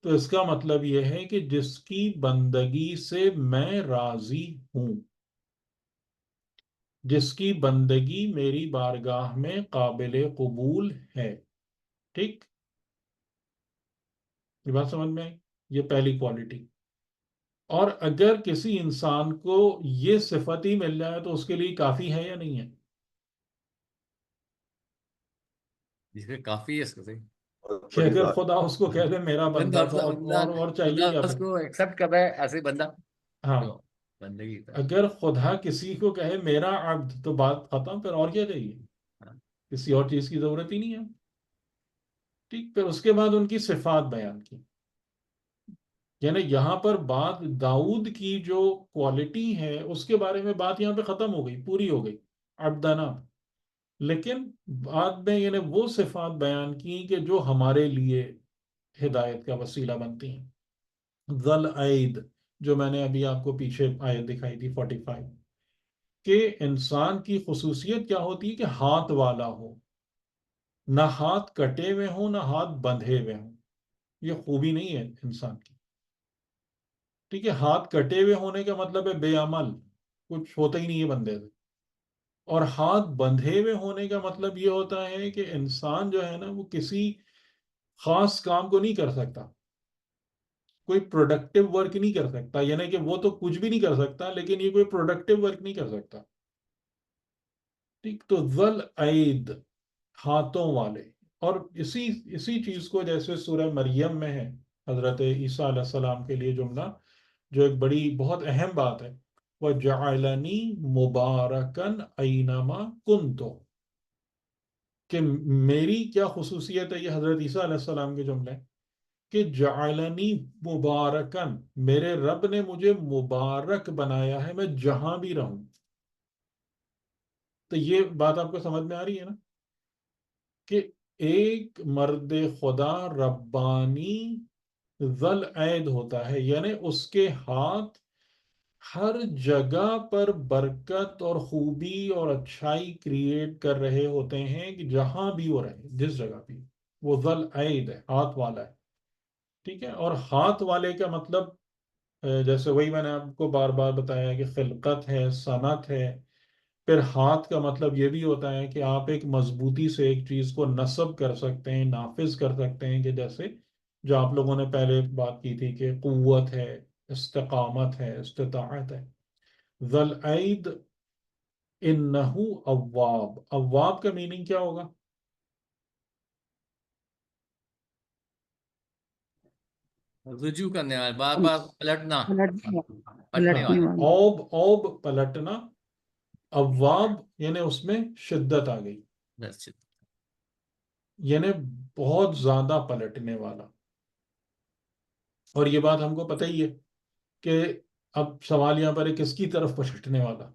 تو اس کا مطلب یہ ہے کہ جس کی بندگی سے میں راضی ہوں، جس کی بندگی میری بارگاہ میں قابل قبول ہے. ٹھیک، یہ بات سمجھ میں آئی؟ یہ پہلی کوالٹی. اور اگر کسی انسان کو یہ صفت ہی مل جائے تو اس کے لیے کافی ہے یا نہیں ہے؟ جس میں کافی ہے اس کو صحیح. بہت کہ بڑی اگر بات. خدا اس کو کہہ دے میرا بندہ بندہ، تو اور چاہیے خدا کیا اس پھر؟ کو ایکسپٹ کر رہا ہے ایسے بندہ ہاں، تو بندگی کا. اگر خدا کسی کو کہے میرا عبد تو بات ختم، پھر اور کیا چاہیے؟ ہاں. کسی اور چیز کی ضرورت ہی نہیں ہے. ٹھیک، پھر اس کے بعد ان کی صفات بیان کی. یعنی یہاں پر بات داؤد کی جو کوالٹی ہے اس کے بارے میں بات یہاں پہ ختم ہو گئی، پوری ہو گئی، عبدنا. لیکن بعد میں یعنی وہ صفات بیان کی کہ جو ہمارے لیے ہدایت کا وسیلہ بنتی ہیں. ذل عید، جو میں نے ابھی آپ کو پیچھے آیت دکھائی تھی 45، کہ انسان کی خصوصیت کیا ہوتی ہے کہ ہاتھ والا ہو، نہ ہاتھ کٹے ہوئے ہوں نہ ہاتھ بندھے ہوئے ہوں. یہ خوبی نہیں ہے انسان کی. ٹھیک ہے، ہاتھ کٹے ہوئے ہونے کا مطلب ہے بے عمل، کچھ ہوتا ہی نہیں ہے بندے سے. اور ہاتھ بندھے ہوئے ہونے کا مطلب یہ ہوتا ہے کہ انسان جو ہے نا وہ کسی خاص کام کو نہیں کر سکتا، کوئی پروڈکٹیو ورک نہیں کر سکتا. یعنی کہ وہ تو کچھ بھی نہیں کر سکتا لیکن یہ کوئی پروڈکٹیو ورک نہیں کر سکتا. ٹھیک، تو ذل عید ہاتھوں والے. اور اسی چیز کو جیسے سورہ مریم میں ہے حضرت عیسیٰ علیہ السلام کے لیے جملہ، جو ایک بڑی بہت اہم بات ہے، وَجَعَلَنِي مُبَارَكًا أَيْنَمَا كُنْتُ، کہ میری کیا خصوصیت ہے. یہ حضرت عیسیٰ علیہ السلام کے جملے ہیں کہ جعلنی مبارکن، میرے رب نے مجھے مبارک بنایا ہے میں جہاں بھی رہوں. تو یہ بات آپ کو سمجھ میں آ رہی ہے نا کہ ایک مرد خدا ربانی ذل عید ہوتا ہے، یعنی اس کے ہاتھ ہر جگہ پر برکت اور خوبی اور اچھائی کریٹ کر رہے ہوتے ہیں کہ جہاں بھی وہ رہے، جس جگہ بھی. وہ ذل عید ہے، ہاتھ والا ہے. ٹھیک ہے، اور ہاتھ والے کا مطلب جیسے وہی میں نے آپ کو بار بار بتایا کہ خلقت ہے، صنعت ہے. پھر ہاتھ کا مطلب یہ بھی ہوتا ہے کہ آپ ایک مضبوطی سے ایک چیز کو نصب کر سکتے ہیں، نافذ کر سکتے ہیں، کہ جیسے جو آپ لوگوں نے پہلے بات کی تھی کہ قوت ہے، استقامت ہے، استطاعت ہے. ذل عید انہو اواب، اواب کا میننگ کیا ہوگا؟ رجوع کرنے والا، بار بار پلٹنا، پلٹنے پلٹنے ہاں، والا. والا. اوب پلٹنا، اواب یعنی اس میں شدت آ گئی، That's it. یعنی بہت زیادہ پلٹنے والا. اور یہ بات ہم کو پتہ ہی ہے کہ اب سوال یہاں پر ہے کس کی طرف پلٹنے والا.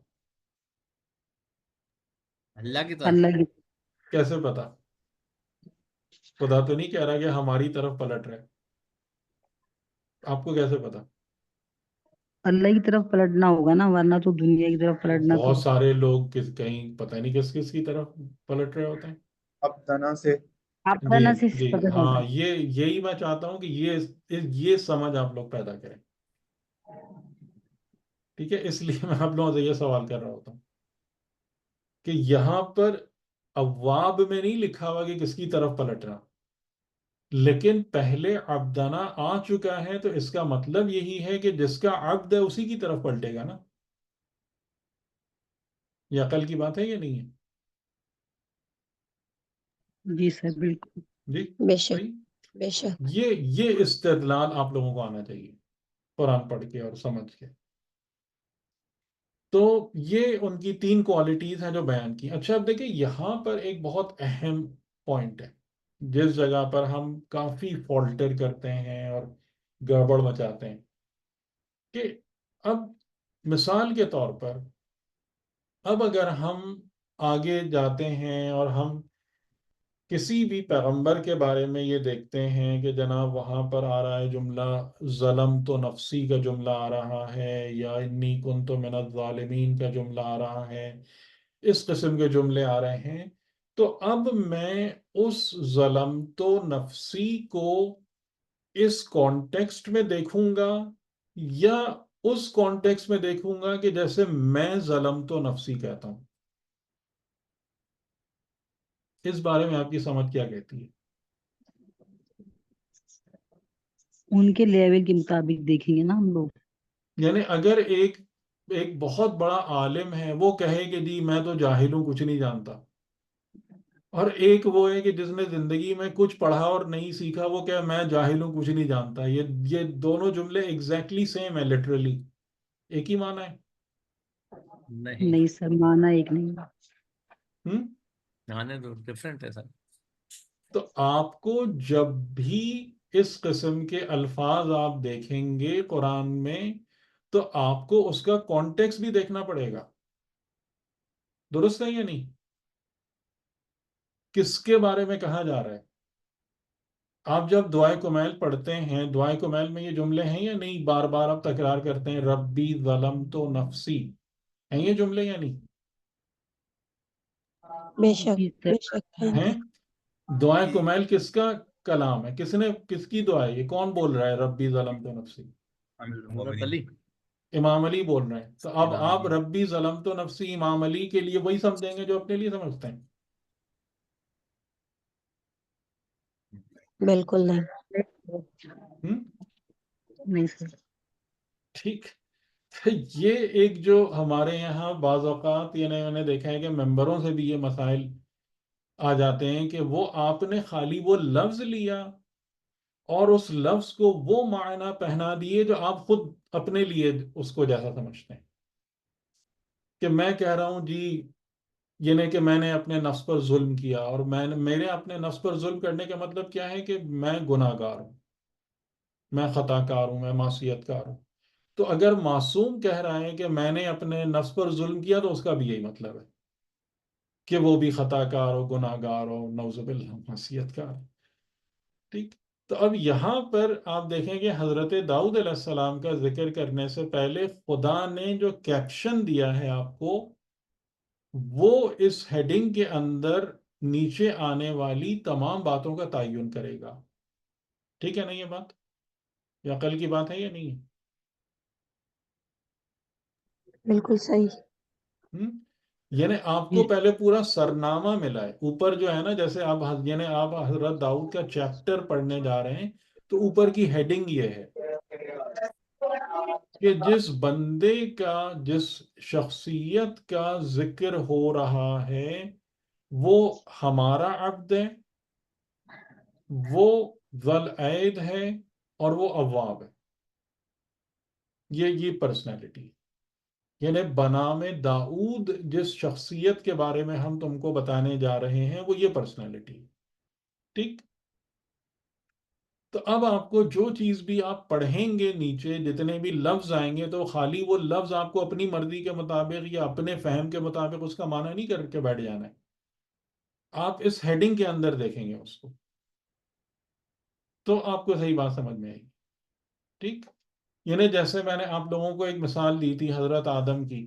اللہ کی طرف. اللہ کی کیسے پتا؟ خدا تو نہیں کہہ رہا کہ ہماری طرف پلٹ رہے. آپ کو کیسے پتا؟ اللہ کی طرف پلٹنا ہوگا نا، ورنہ تو دنیا کی طرف پلٹنا تو. بہت سارے لوگ کہیں پتہ نہیں کس کس کی طرف پلٹ رہے ہوتے ہیں. اب تنا سے آپ جی کرنا سے جی پتہ چلتا ہاں، ہے. یہی میں چاہتا ہوں کہ یہ سمجھ آپ لوگ پیدا کریں. ٹھیک ہے، اس لیے میں آپ لوگوں سے یہ سوال کر رہا ہوتا ہوں کہ یہاں پر ابواب میں نہیں لکھا ہوا کہ کس کی طرف پلٹ رہا، لیکن پہلے عبدنا آ چکا ہے، تو اس کا مطلب یہی ہے کہ جس کا عبد ہے اسی کی طرف پلٹے گا نا. یہ عقل کی بات ہے یا نہیں ہے؟ جی سر بالکل. جی بے شک صحیح. بے شک. یہ استدلال آپ لوگوں کو آنا چاہیے قرآن پڑھ کے اور سمجھ کے. تو یہ ان کی 3 کوالٹیز ہیں جو بیان کی. اچھا اب دیکھیں یہاں پر ایک بہت اہم پوائنٹ ہے جس جگہ پر ہم کافی فالٹر کرتے ہیں اور گڑبڑ مچاتے ہیں، کہ اب مثال کے طور پر اب اگر ہم آگے جاتے ہیں اور ہم کسی بھی پیغمبر کے بارے میں یہ دیکھتے ہیں کہ جناب وہاں پر آ رہا ہے جملہ ظلم تو نفسی کا جملہ آ رہا ہے، یا انی کنت من الظالمین کا جملہ آ رہا ہے، اس قسم کے جملے آ رہے ہیں، تو اب میں اس ظلم تو نفسی کو اس کانٹیکسٹ میں دیکھوں گا یا اس کانٹیکسٹ میں دیکھوں گا کہ جیسے میں ظلم تو نفسی کہتا ہوں. اس بارے میں آپ کی سمجھ کیا کہتی ہے؟ ان کے لیول کے مطابق دیکھیں گے نا ہم لوگ. یعنی اگر ایک بہت بڑا عالم ہے، وہ کہے کہ جی میں تو جاہل ہوں، کچھ نہیں جانتا، اور ایک وہ ہے کہ جس نے زندگی میں کچھ پڑھا اور نہیں سیکھا، وہ کہ میں جاہل ہوں، کچھ نہیں جانتا، یہ دونوں جملے ایگزیکٹلی سیم ہیں، لٹرلی ایک ہی معنی ہے. نہیں، نہیں سر، مانا ایک نہیں. ہم؟ معنی تو ڈفرینٹ ہے سر. تو آپ کو جب بھی اس قسم کے الفاظ آپ دیکھیں گے قرآن میں، تو آپ کو اس کا کانٹیکس بھی دیکھنا پڑے گا. درست ہے یا نہیں؟ کس کے بارے میں کہا جا رہا ہے؟ آپ جب دعائے کمیل پڑھتے ہیں، دعائے کمیل میں یہ جملے ہیں یا نہیں؟ بار بار آپ تکرار کرتے ہیں ربی ظلمت نفسی، ہیں یہ جملے یا نہیں بے شک جی سر. بے شک ہیں ہیں؟ گے. دعائے کمیل کس کا کلام ہے؟ کس کی دعا ہے؟ یہ کون بول رہا ہے ربی ظلمت نفسی؟ امیر حضرت المومنین علی. امام علی بول رہے ہیں. تو اب امام آپ علی. ربی ظلمت نفسی امام علی کے لیے وہی سمجھیں گے جو اپنے لیے سمجھتے ہیں؟ بالکل نہیں. ہم؟ نہیں سر. ٹھیک. تو یہ ایک جو ہمارے یہاں بعض اوقات میں نے دیکھا ہے کہ ممبروں سے بھی یہ مسائل آ جاتے ہیں کہ وہ آپ نے خالی وہ لفظ لیا اور اس لفظ کو وہ معنی پہنا دیے جو آپ خود اپنے لیے اس کو جیسا سمجھتے ہیں. کہ میں کہہ رہا ہوں جی، یہ نہیں کہ میں نے اپنے نفس پر ظلم کیا، اور میرے اپنے نفس پر ظلم کرنے کا مطلب کیا ہے کہ میں گناہ گار ہوں، میں خطا کار ہوں، میں معصیت کار ہوں. تو اگر معصوم کہہ رہا ہے کہ میں نے اپنے نفس پر ظلم کیا، تو اس کا بھی یہی مطلب ہے کہ وہ بھی خطا کار ہو، گناہ گار ہو، نعوذ باللہ معصیت کار. ٹھیک. تو اب یہاں پر آپ دیکھیں کہ حضرت داؤد علیہ السلام کا ذکر کرنے سے پہلے خدا نے جو کیپشن دیا ہے آپ کو، وہ اس ہیڈنگ کے اندر نیچے آنے والی تمام باتوں کا تعین کرے گا. ٹھیک ہے نا؟ یہ بات یہ عقل کی بات ہے یا نہیں ہے؟ بالکل صحیح. یعنی آپ کو پہلے پورا سرنامہ ملا ہے. اوپر جو ہے نا، جیسے آپ یعنی آپ حضرت داؤد کا چیپٹر پڑھنے جا رہے ہیں، تو اوپر کی ہیڈنگ یہ ہے کہ جس بندے کا، جس شخصیت کا ذکر ہو رہا ہے، وہ ہمارا عبد ہے، وہ ذوالعید ہے، اور وہ اواب ہے. یہ پرسنالٹی، یعنی بنام داؤد جس شخصیت کے بارے میں ہم تم کو بتانے جا رہے ہیں، وہ یہ پرسنالٹی. ٹھیک. تو اب آپ کو جو چیز بھی آپ پڑھیں گے نیچے جتنے بھی لفظ آئیں گے تو خالی وہ لفظ آپ کو اپنی مرضی کے مطابق یا اپنے فہم کے مطابق اس کا معنی نہیں کر کے بیٹھ جانا ہے. آپ اس ہیڈنگ کے اندر دیکھیں گے اس کو تو آپ کو صحیح بات سمجھ میں آئے گی. ٹھیک. یعنی جیسے میں نے آپ لوگوں کو ایک مثال دی تھی حضرت آدم کی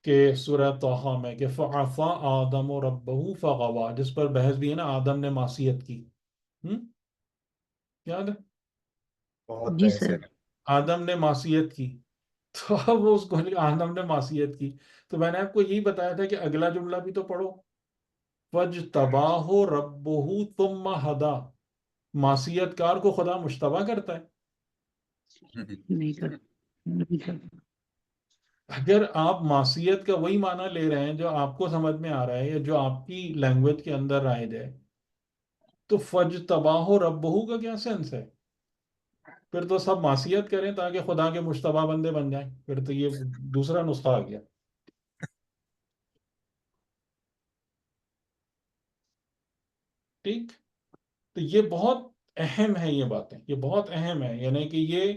کہ سورہ طٰہٰ میں کہ فَعَصَىٰ آدَمُ رَبَّهُ فَغَوَىٰ، جس پر بحث بھی ہے نا، آدم نے معصیت کی. یاد ہے بہت جی بحث سر. ہے. آدم نے معصیت کی. تو اب وہ اس کو آدم نے معصیت کی تو میں نے آپ کو یہی بتایا تھا کہ اگلا جملہ بھی تو پڑھو. فَاجْتَبَاهُ رَبُّهُ ثُمَّ هَدَىٰ، معصیت کار کو خدا مجتبی کرتا ہے. نہیں کر نہیں کر اگر آپ معصیت کا وہی معنی لے رہے ہیں جو آپ کو سمجھ میں آ رہا ہے یا جو آپ کی لینگویج کے اندر رائج ہے تو فَاجْتَبَاهُ رَبُّهُ کا کیا سینس ہے؟ پھر تو سب معصیت کریں تاکہ خدا کے مجتبی بندے بن جائیں. پھر تو یہ دوسرا نسخہ آ گیا. ٹھیک. تو یہ بہت اہم ہے، یہ باتیں یہ بہت اہم ہے. یعنی کہ یہ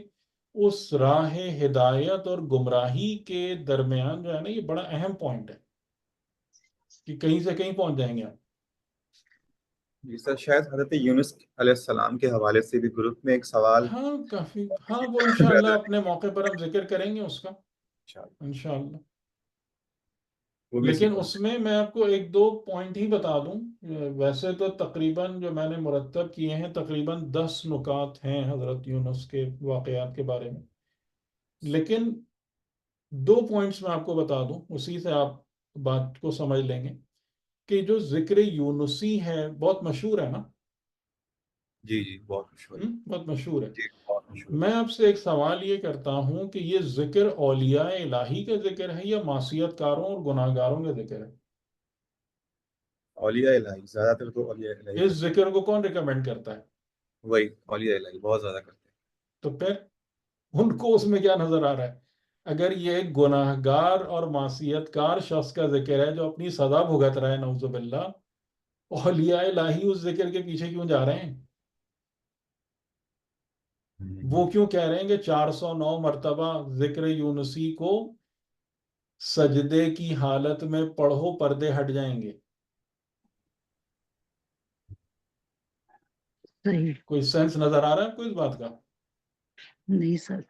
اس راہ ہدایت اور گمراہی کے درمیان جو ہے نا، یہ بڑا اہم پوائنٹ ہے کہ کہیں سے کہیں پہنچ جائیں گے آپ. جی سر، شاید حضرت یونس علیہ السلام کے حوالے سے بھی گروپ میں ایک سوال ہاں کافی، ہاں وہ انشاءاللہ اپنے موقع پر ہم ذکر کریں گے اس کا انشاءاللہ. وہ بھی اسی لیکن پر. اس میں آپ کو ایک دو پوائنٹ ہی بتا دوں. ویسے تو تقریباً جو میں نے مرتب کیے ہیں تقریباً 10 نکات ہیں حضرت یونس کے واقعات کے بارے میں، لیکن 2 پوائنٹس میں آپ کو بتا دوں، اسی سے آپ بات کو سمجھ لیں گے کہ جو ذکر یونسی ہے بہت مشہور ہے نا. جی جی بہت مشہور ہے. بہت مشہور ہے. جی بہت مشہور ہے. میں آپ سے ایک سوال یہ کرتا ہوں کہ یہ ذکر اولیاء الہی کا ذکر ہے یا معصیت کاروں اور گناہ گاروں کا ذکر ہے؟ اولیاء الہی، زیادہ تر تو اولیاء الہی اس کرتے ذکر کو کون ریکمینڈ کرتا ہے؟ ہیں. وہی اولیاء الہی بہت زیادہ کرتے ہیں. تو پھر ان کو اس میں کیا نظر آ رہا ہے؟ اگر یہ ایک گناہ گار اور معصیت کار شخص کا ذکر ہے جو اپنی سزا بھگت رہا ہے نعوذ باللہ، اولیاء الہی اس ذکر کے پیچھے کیوں جا رہے ہیں؟ وہ کیوں کہہ رہے ہیں کہ 409 مرتبہ ذکر یونسی کو سجدے کی حالت میں پڑھو پردے ہٹ جائیں گے؟ صحیح. کوئی سینس نظر آ رہا ہے آپ کو اس بات کا؟ نہیں سر.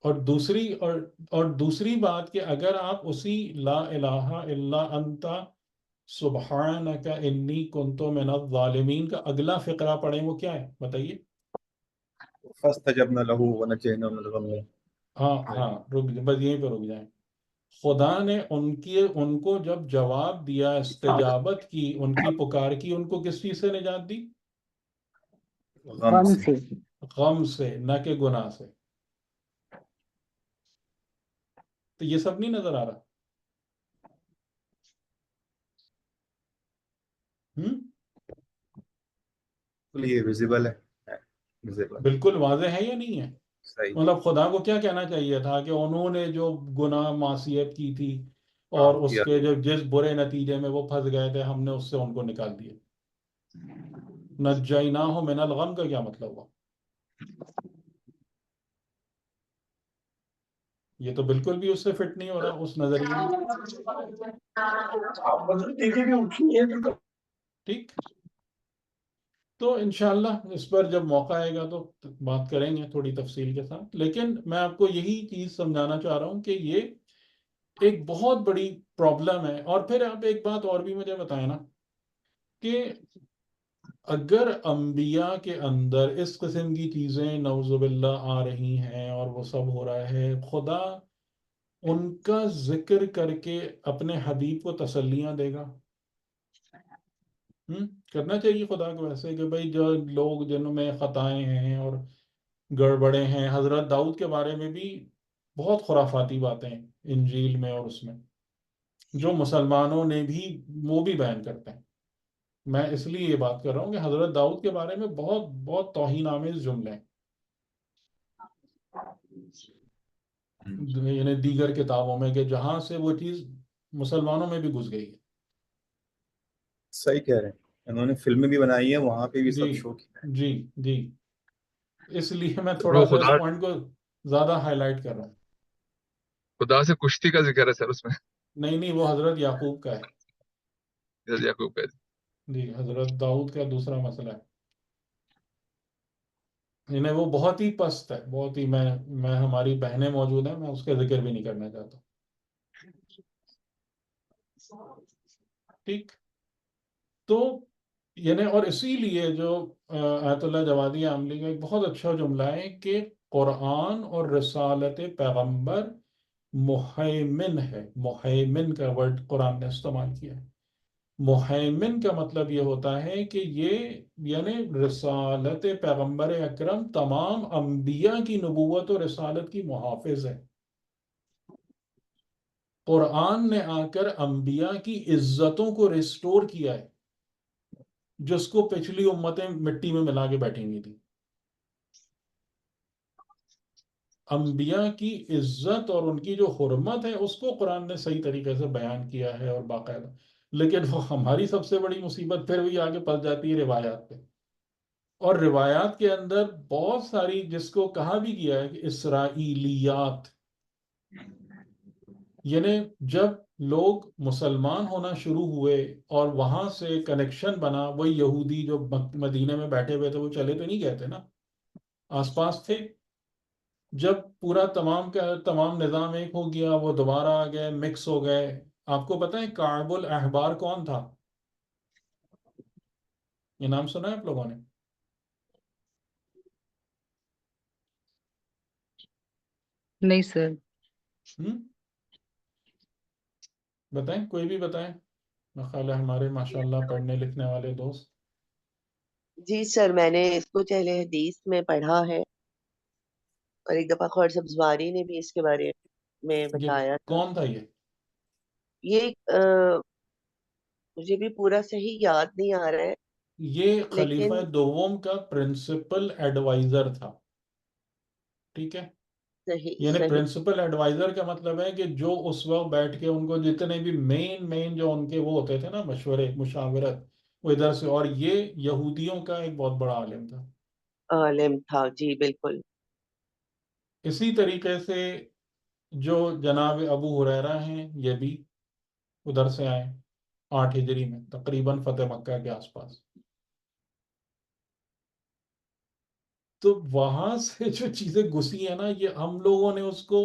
اور دوسری بات کہ اگر آپ اسی لا الہ الا انت سبحانک انی کنت من الظالمین کا اگلا فقرہ پڑھیں، وہ کیا ہے بتائیے؟ فاستجبنا له ونجيناه من الغم. ہاں ہاں، رک بس یہیں پہ رک جائیں. خدا نے ان کو جب جواب دیا، استجابت کی، ان کی پکار کی، ان کو کس چیز سے نجات دی؟ غم غم سے. سے. غم سے، نہ کہ گناہ سے. تو یہ سب نہیں نظر آ رہا؟ یہ ویزیبل ہے ویزیبل. بالکل واضح ہے یا نہیں ہے؟ صحیح. مطلب خدا کو کیا کہنا چاہیے تھا کہ انہوں نے جو گناہ معصیت کی تھی ہاں اور اس کیا. کے جو جس برے نتیجے میں وہ پھنس گئے تھے، ہم نے اس سے ان کو نکال دیا. نجیناہ من الغم کا کیا مطلب ہوا؟ یہ تو بالکل بھی اس سے فٹ نہیں ہو رہا اس نظریے میں. ٹھیک. تو انشاءاللہ اس پر جب موقع آئے گا تو بات کریں گے تھوڑی تفصیل کے ساتھ. لیکن میں آپ کو یہی چیز سمجھانا چاہ رہا ہوں کہ یہ ایک بہت بڑی پرابلم ہے. اور پھر آپ ایک بات اور بھی مجھے بتائیں نا کہ اگر انبیاء کے اندر اس قسم کی چیزیں نعوذ باللہ آ رہی ہیں اور وہ سب ہو رہا ہے، خدا ان کا ذکر کر کے اپنے حبیب کو تسلیاں دے گا؟ کرنا چاہیے خدا کو ایسے کہ بھائی جو لوگ جن میں خطائیں ہیں اور گڑبڑے ہیں، حضرت داؤد کے بارے میں بھی بہت خرافاتی باتیں انجیل میں اور اس میں جو مسلمانوں نے بھی وہ بھی بیان کرتے ہیں. میں اس لیے یہ بات کر رہا ہوں کہ حضرت داؤد کے بارے میں بہت بہت توہین آمیز جملے ہیں، یعنی دیگر کتابوں میں، کہ جہاں سے وہ چیز مسلمانوں میں بھی گھس گئی ہے. صحیح کہہ رہے ہیں. انہوں نے فلمیں بھی بنائی ہیں، وہاں پہ بھی جی سب شو کیا جی جی، اس لیے میں وہ تھوڑا سا اس خدا پوائنٹ کو زیادہ ہائی لائٹ کر رہا ہوں. خدا سے کشتی کا ذکر ہے سر اس میں. نہیں نہیں، وہ حضرت یعقوب کا ہے. حضرت یعقوب کا. جی، حضرت داؤد کا دوسرا مسئلہ ہے. یعنی وہ بہت ہی پست ہے، بہت ہی. میں ہماری بہنیں موجود ہیں، میں اس کا ذکر بھی نہیں کرنا چاہتا. ٹھیک. تو یعنی اور اسی لیے جو آیت اللہ جوادی عاملی کا ایک بہت اچھا جملہ ہے کہ قرآن اور رسالت پیغمبر محیمن ہے. محیمن کا ورڈ قرآن نے استعمال کیا ہے. محیمن کا مطلب یہ ہوتا ہے کہ یہ یعنی رسالت پیغمبر اکرم تمام انبیاء کی نبوت اور رسالت کی محافظ ہے. قرآن نے آ کر انبیاء کی عزتوں کو ریسٹور کیا ہے، جس کو پچھلی امتیں مٹی میں ملا کے بیٹھی ہوئی تھی. انبیاء کی عزت اور ان کی جو حرمت ہے اس کو قرآن نے صحیح طریقے سے بیان کیا ہے اور باقاعدہ. لیکن وہ ہماری سب سے بڑی مصیبت پھر بھی آگے پس جاتی ہے روایات پہ. اور روایات کے اندر بہت ساری، جس کو کہا بھی گیا ہے کہ اسرائیلیات، یعنی جب لوگ مسلمان ہونا شروع ہوئے اور وہاں سے کنیکشن بنا، وہی یہودی جو مدینہ میں بیٹھے ہوئے تھے وہ چلے تو نہیں گئے تھے نا، آس پاس تھے. جب پورا تمام کا تمام نظام ایک ہو گیا، وہ دوبارہ آ گئے، مکس ہو گئے. آپ کو پتہ ہے کعب الاحبار کون تھا؟ یہ نام سنا ہے آپ لوگوں نے؟ نہیں سر. بتائیں، کوئی بھی بتائیں. میرا خیال ہے ہمارے ماشاءاللہ پڑھنے لکھنے والے دوست. جی سر، میں نے اس کو اہل حدیث میں پڑھا ہے، اور ایک دفعہ خور سبزواری نے بھی اس کے بارے میں یہ بتایا تھا. کون تھا یہ؟ یہ مجھے بھی پورا صحیح یاد نہیں آ رہا ہے، یہ خلیفہ لیکن دوم کا پرنسپل ایڈوائزر تھا. ٹھیک ہے. صحیح یعنی صحیح. پرنسپل ایڈوائزر کا مطلب ہے کہ جو اس وقت بیٹھ کے ان کو جتنے بھی مین جو ان کے وہ ہوتے تھے نا مشورے مشاورت، وہ ادھر سے. اور یہ یہودیوں کا ایک بہت بڑا عالم تھا. عالم تھا، جی بالکل. اسی طریقے سے جو جناب ابو ہریرہ ہیں، یہ بھی ادھر سے آئے 8 ہجری میں تقریباً فتح مکہ کے آس پاس. تو وہاں سے جو چیزیں گھسی ہیں نا، یہ ہم لوگوں نے اس کو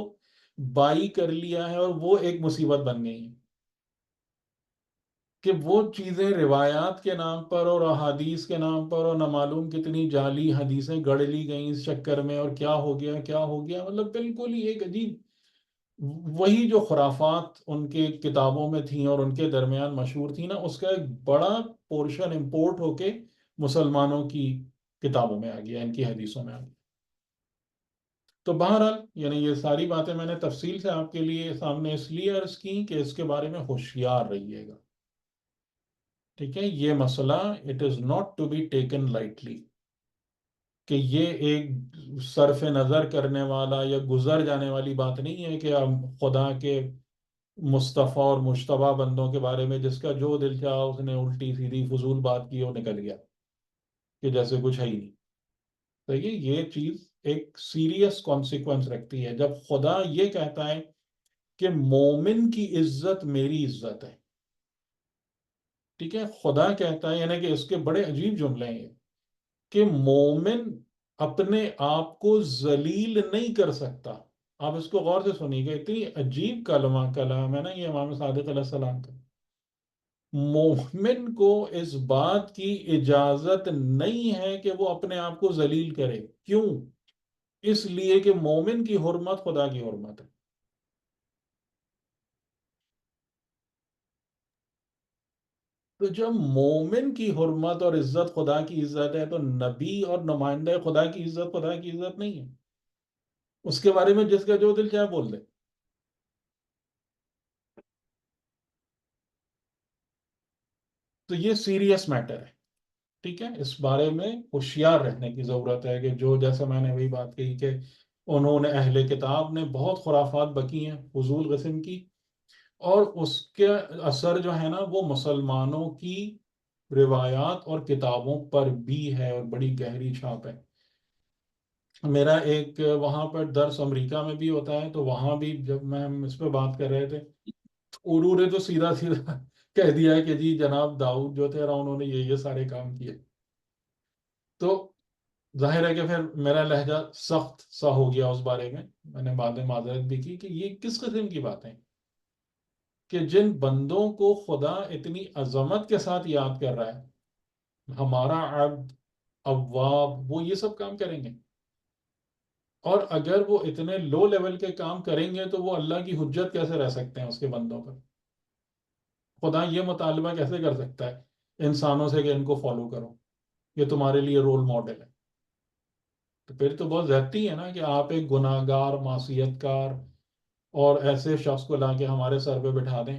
بائی کر لیا ہے، اور وہ ایک مصیبت بن گئی ہے کہ وہ چیزیں روایات کے نام پر اور احادیث کے نام پر اور نہ معلوم کتنی جعلی حدیثیں گڑ لی گئیں اس چکر میں، اور کیا ہو گیا کیا ہو گیا. مطلب بالکل ہی ایک عجیب، وہی جو خرافات ان کے کتابوں میں تھیں اور ان کے درمیان مشہور تھیں نا، اس کا ایک بڑا پورشن امپورٹ ہو کے مسلمانوں کی کتابوں میں آ گیا، ان کی حدیثوں میں آ گیا. تو بہرحال یعنی یہ ساری باتیں میں نے تفصیل سے آپ کے لیے سامنے اس لیے عرض کی کہ اس کے بارے میں ہوشیار رہیے گا. ٹھیک ہے. یہ مسئلہ it is not to be taken lightly, کہ یہ ایک صرف نظر کرنے والا یا گزر جانے والی بات نہیں ہے کہ ہم خدا کے مصطفیٰ اور مجتبیٰ بندوں کے بارے میں جس کا جو دل چاہا اس نے الٹی سیدھی فضول بات کی اور نکل گیا کہ جیسے کچھ ہے ہی نہیں. تو یہ چیز ایک سیریس کانسیکوینس رکھتی ہے جب خدا یہ کہتا ہے کہ مومن کی عزت میری عزت ہے. ٹھیک ہے. خدا کہتا ہے، یعنی کہ اس کے بڑے عجیب جملے ہیں یہ، کہ مومن اپنے آپ کو ذلیل نہیں کر سکتا. آپ اس کو غور سے سنیے گا، اتنی عجیب کلام ہے نا یہ امام صادق علیہ السلام کا. مومن کو اس بات کی اجازت نہیں ہے کہ وہ اپنے آپ کو ذلیل کرے. کیوں؟ اس لیے کہ مومن کی حرمت خدا کی حرمت ہے. تو جب مومن کی حرمت اور عزت خدا کی عزت ہے، تو نبی اور نمائندہ خدا کی عزت خدا کی عزت نہیں ہے. اس کے بارے میں جس کا جو دل چاہے بول دے. تو یہ سیریس میٹر ہے. ٹھیک ہے. اس بارے میں ہوشیار رہنے کی ضرورت ہے کہ جو جیسے میں نے وہی بات کہی کہ انہوں نے اہل کتاب نے بہت خرافات بکی ہیں فضول قسم کی، اور اس کے اثر جو ہے نا وہ مسلمانوں کی روایات اور کتابوں پر بھی ہے اور بڑی گہری چھاپ ہے. میرا ایک وہاں پر درس امریکہ میں بھی ہوتا ہے، تو وہاں بھی جب میں ہم اس پہ بات کر رہے تھے، انہوں نے تو سیدھا سیدھا کہہ دیا کہ جی جناب داؤد جو تھے انہوں نے یہ سارے کام کیے. تو ظاہر ہے کہ پھر میرا لہجہ سخت سا ہو گیا اس بارے میں نے بعد میں معذرت بھی کی کہ یہ کس قسم کی باتیں کہ جن بندوں کو خدا اتنی عظمت کے ساتھ یاد کر رہا ہے، ہمارا عبد، اواب، وہ یہ سب کام کریں گے. اور اگر وہ اتنے لو لیول کے کام کریں گے تو وہ اللہ کی حجت کیسے رہ سکتے ہیں اس کے بندوں پر؟ خدا یہ مطالبہ کیسے کر سکتا ہے انسانوں سے کہ ان کو فالو کرو، یہ تمہارے لیے رول ماڈل ہے؟ تو پھر تو بہت زیادتی ہے نا کہ آپ ایک گناہ گار، معصیت کار اور ایسے شخص کو لا کے ہمارے سر پہ بٹھا دیں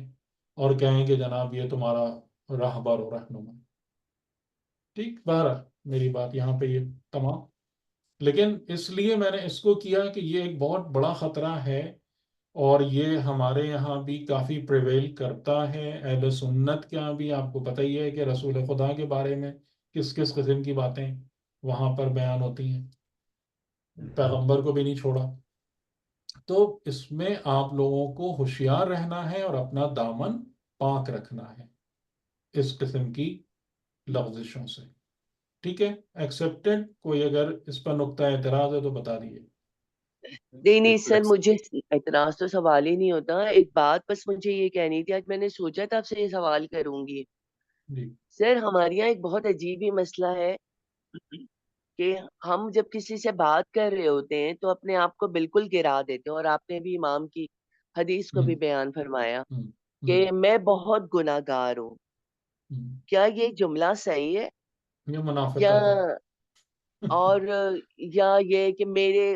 اور کہیں کہ جناب یہ تمہارا راہبر و رہنما. ٹھیک، بہرحال میری بات یہاں پہ یہ تمام. لیکن اس لیے میں نے اس کو کیا کہ یہ ایک بہت بڑا خطرہ ہے، اور یہ ہمارے یہاں بھی کافی پریویل کرتا ہے. اہل سنت کے یہاں بھی آپ کو پتہ ہی ہے کہ رسول خدا کے بارے میں کس کس قسم کی باتیں وہاں پر بیان ہوتی ہیں، پیغمبر کو بھی نہیں چھوڑا. تو اس میں آپ لوگوں کو ہوشیار رہنا ہے اور اپنا دامن پاک رکھنا ہے اس قسم کی لغزشوں سے. ٹھیک ہے، ایکسیپٹڈ. کوئی اگر اس پر نقطہ اعتراض ہے تو بتا دیجیے. نہیں نہیں سر، مجھے اعتراض تو سوال ہی نہیں ہوتا. ایک بات بس مجھے یہ کہنی تھی، آج میں نے سوچا تھا آپ سے یہ سوال کروں گی. جی سر ہمارے یہاں ایک بہت عجیب ہی مسئلہ ہے کہ ہم جب کسی سے بات کر رہے ہوتے ہیں تو اپنے آپ کو بالکل گرا دیتے ہیں، اور آپ نے بھی امام کی حدیث کو ہوں بھی بیان فرمایا ہوں کہ ہوں میں بہت گناہ گار ہوں. ہوں. کیا یہ جملہ صحیح ہے؟ یہ یا منافقت ہے. اور یا یہ کہ میرے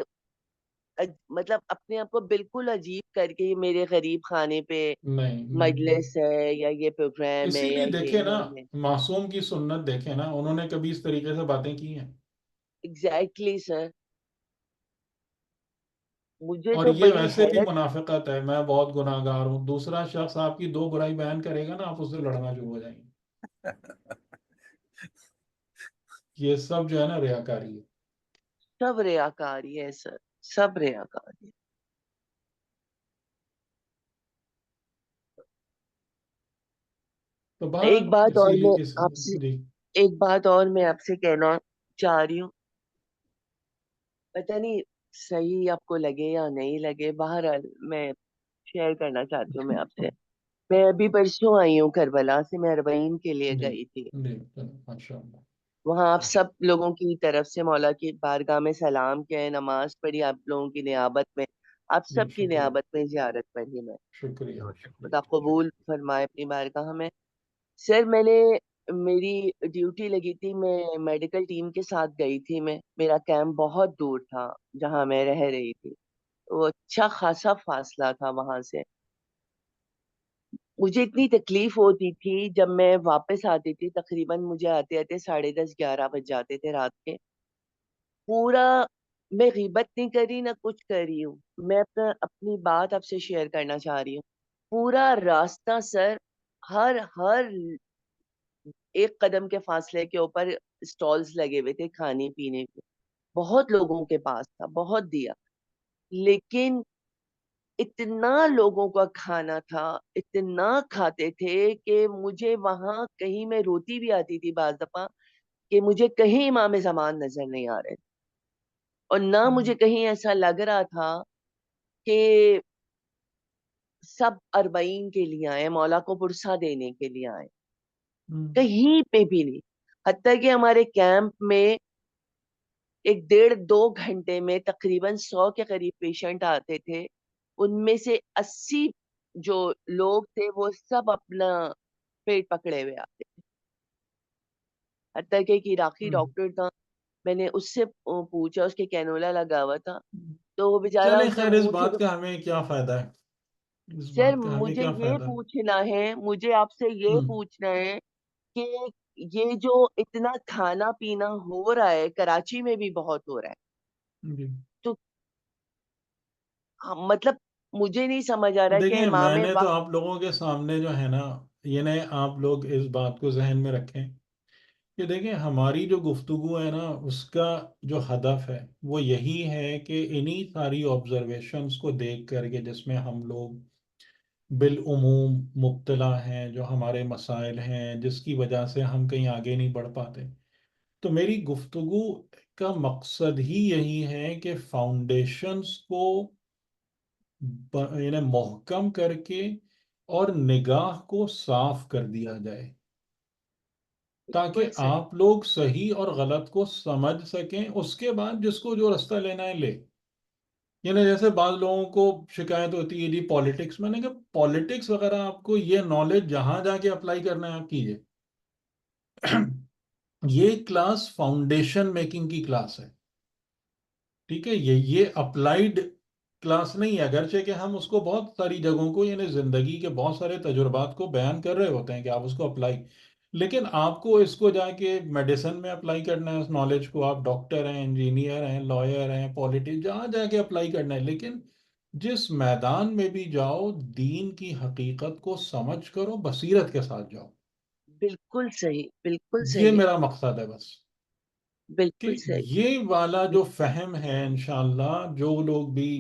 مطلب اپنے آپ کو بالکل عجیب کر کے یہ میرے غریب خانے پہ نہیں مجلس ہے یا یہ پروگرام ہے اسی یا لیے دیکھیں یہ نا، ہے یہ. معصوم کی سنت دیکھیں نا، انہوں نے کبھی اس طریقے سے باتیں کی ہیں؟ ایگزیکٹلی سر، مجھے اور تو یہ بڑی ویسے بھی حیرت. منافقت ہے. میں بہت گناہ گار ہوں، دوسرا شخص آپ کی دو برائی بیان کرے گا نا، آپ اس سے لڑنا شروع ہو جائیں گے. یہ سب جو ہے نا ریاکاری ہے. سب ریاکاری ہے سر، سب ریاکاری ہے. تو ایک بہرحال بات اور اسی میں لیے آپ سے جی ایک بات اور میں آپ سے کہنا چاہ رہی ہوں، پتہ نہیں صحیح آپ کو لگے یا نہیں لگے، بہرحال میں شیئر کرنا چاہتی ہوں میں آپ سے. میں ابھی پرسوں آئی ہوں کربلا سے، میں 40 کے لیے جی گئی تھی. جی چلو ماشاء اللہ. وہاں آپ سب لوگوں کی طرف سے مولا کی بارگاہ میں سلام کیا، نماز پڑھی آپ لوگوں کی نیابت میں، آپ جی سب کی شکریہ نیابت میں زیارت پڑھی میں. شکریہ خدا شکریہ. قبول فرمائے اپنی بارگاہ میں. سر میری ڈیوٹی لگی تھی، میں میڈیکل ٹیم کے ساتھ گئی تھی. میرا کیمپ بہت دور تھا جہاں میں رہ رہی تھی، وہ اچھا خاصا فاصلہ تھا وہاں سے. مجھے اتنی تکلیف ہوتی تھی جب میں واپس آتی تھی، تقریباً مجھے آتے آتے 10:30 11 بج جاتے تھے رات کے. پورا میں غیبت نہیں کر رہی نہ کچھ کر رہی ہوں، میں اپنی بات آپ سے شیئر کرنا چاہ رہی ہوں. پورا راستہ سر، ہر ہر ایک قدم کے فاصلے کے اوپر اسٹالز لگے ہوئے تھے کھانے پینے کے. بہت لوگوں کے پاس تھا، بہت دیا، لیکن اتنا لوگوں کا کھانا تھا، اتنا کھاتے تھے کہ مجھے وہاں کہیں میں روتی بھی آتی تھی بعض دفعہ کہ مجھے کہیں امام زمان نظر نہیں آ رہے، اور نہ مجھے کہیں ایسا لگ رہا تھا کہ سب 40 کے لیے آئے، مولا کو پرسہ دینے کے لیے آئے. کہیں پہ بھی نہیں. حتیٰ کہ ہمارے کیمپ میں 1.5-2 گھنٹے میں تقریباً 100 کے قریب پیشنٹ آتے تھے. ان میں سے 80 جو لوگ تھے وہ سب اپنا پیٹ پکڑے ہوئے آتے تھے. حتیٰ کہ ایک عراقی ڈاکٹر تھا، میں نے اس سے پوچھا، اس کے کینولا لگا ہوا تھا، تو وہ بیچارہ چلیں اس کا خیر، اس منہ سے. بات کا ہمیں کیا فائدہ ہے؟ اس سر بات کا ہمیں مجھے کیا یہ فائدہ پوچھنا ہے، مجھے آپ سے یہ ہے؟ پوچھنا ہے کہ یہ جو اتنا کھانا پینا ہو رہا ہے، کراچی میں بھی بہت ہو رہا ہے، جی تو مطلب مجھے نہیں سمجھ آ رہا کہ دیکھیں، امام میں نے تو وقت. آپ لوگوں کے سامنے جو ہے نا، یہ نہیں، آپ لوگ اس بات کو ذہن میں رکھیں کہ دیکھیں ہماری جو گفتگو ہے نا اس کا جو ہدف ہے وہ یہی ہے کہ انہی ساری آبزرویشنس کو دیکھ کر کے جس میں ہم لوگ بالعموم مبتلا ہیں، جو ہمارے مسائل ہیں جس کی وجہ سے ہم کہیں آگے نہیں بڑھ پاتے، تو میری گفتگو کا مقصد ہی یہی ہے کہ فاؤنڈیشنز کو یعنی محکم کر کے اور نگاہ کو صاف کر دیا جائے، بالکل تاکہ صحیح. آپ لوگ صحیح اور غلط کو سمجھ سکیں، اس کے بعد جس کو جو رستہ لینا ہے لے. یعنی جیسے بعض لوگوں کو شکایت ہوتی ہے جی پالیٹکس میں نے کہا پالیٹکس وغیرہ آپ کو یہ نالج جہاں جا کے اپلائی کرنا ہے آپ کیجئے. یہ کلاس فاؤنڈیشن میکنگ کی کلاس ہے، ٹھیک ہے. یہ اپلائیڈ کلاس نہیں ہے، اگرچہ کہ ہم اس کو بہت ساری جگہوں کو یعنی زندگی کے بہت سارے تجربات کو بیان کر رہے ہوتے ہیں کہ آپ اس کو اپلائی، لیکن آپ کو اس کو جا کے میڈیسن میں اپلائی کرنا ہے اس نالج کو. آپ ڈاکٹر ہیں، انجینئر ہیں، لائر ہیں، پالیٹکس جہاں جا کے اپلائی کرنا ہے، لیکن جس میدان میں بھی جاؤ دین کی حقیقت کو سمجھ کرو، بصیرت کے ساتھ جاؤ. بالکل صحیح. بالکل یہ صحیح. میرا مقصد ہے بس، کہ بالکل صحیح. یہ والا جو فہم ہے انشاءاللہ جو لوگ بھی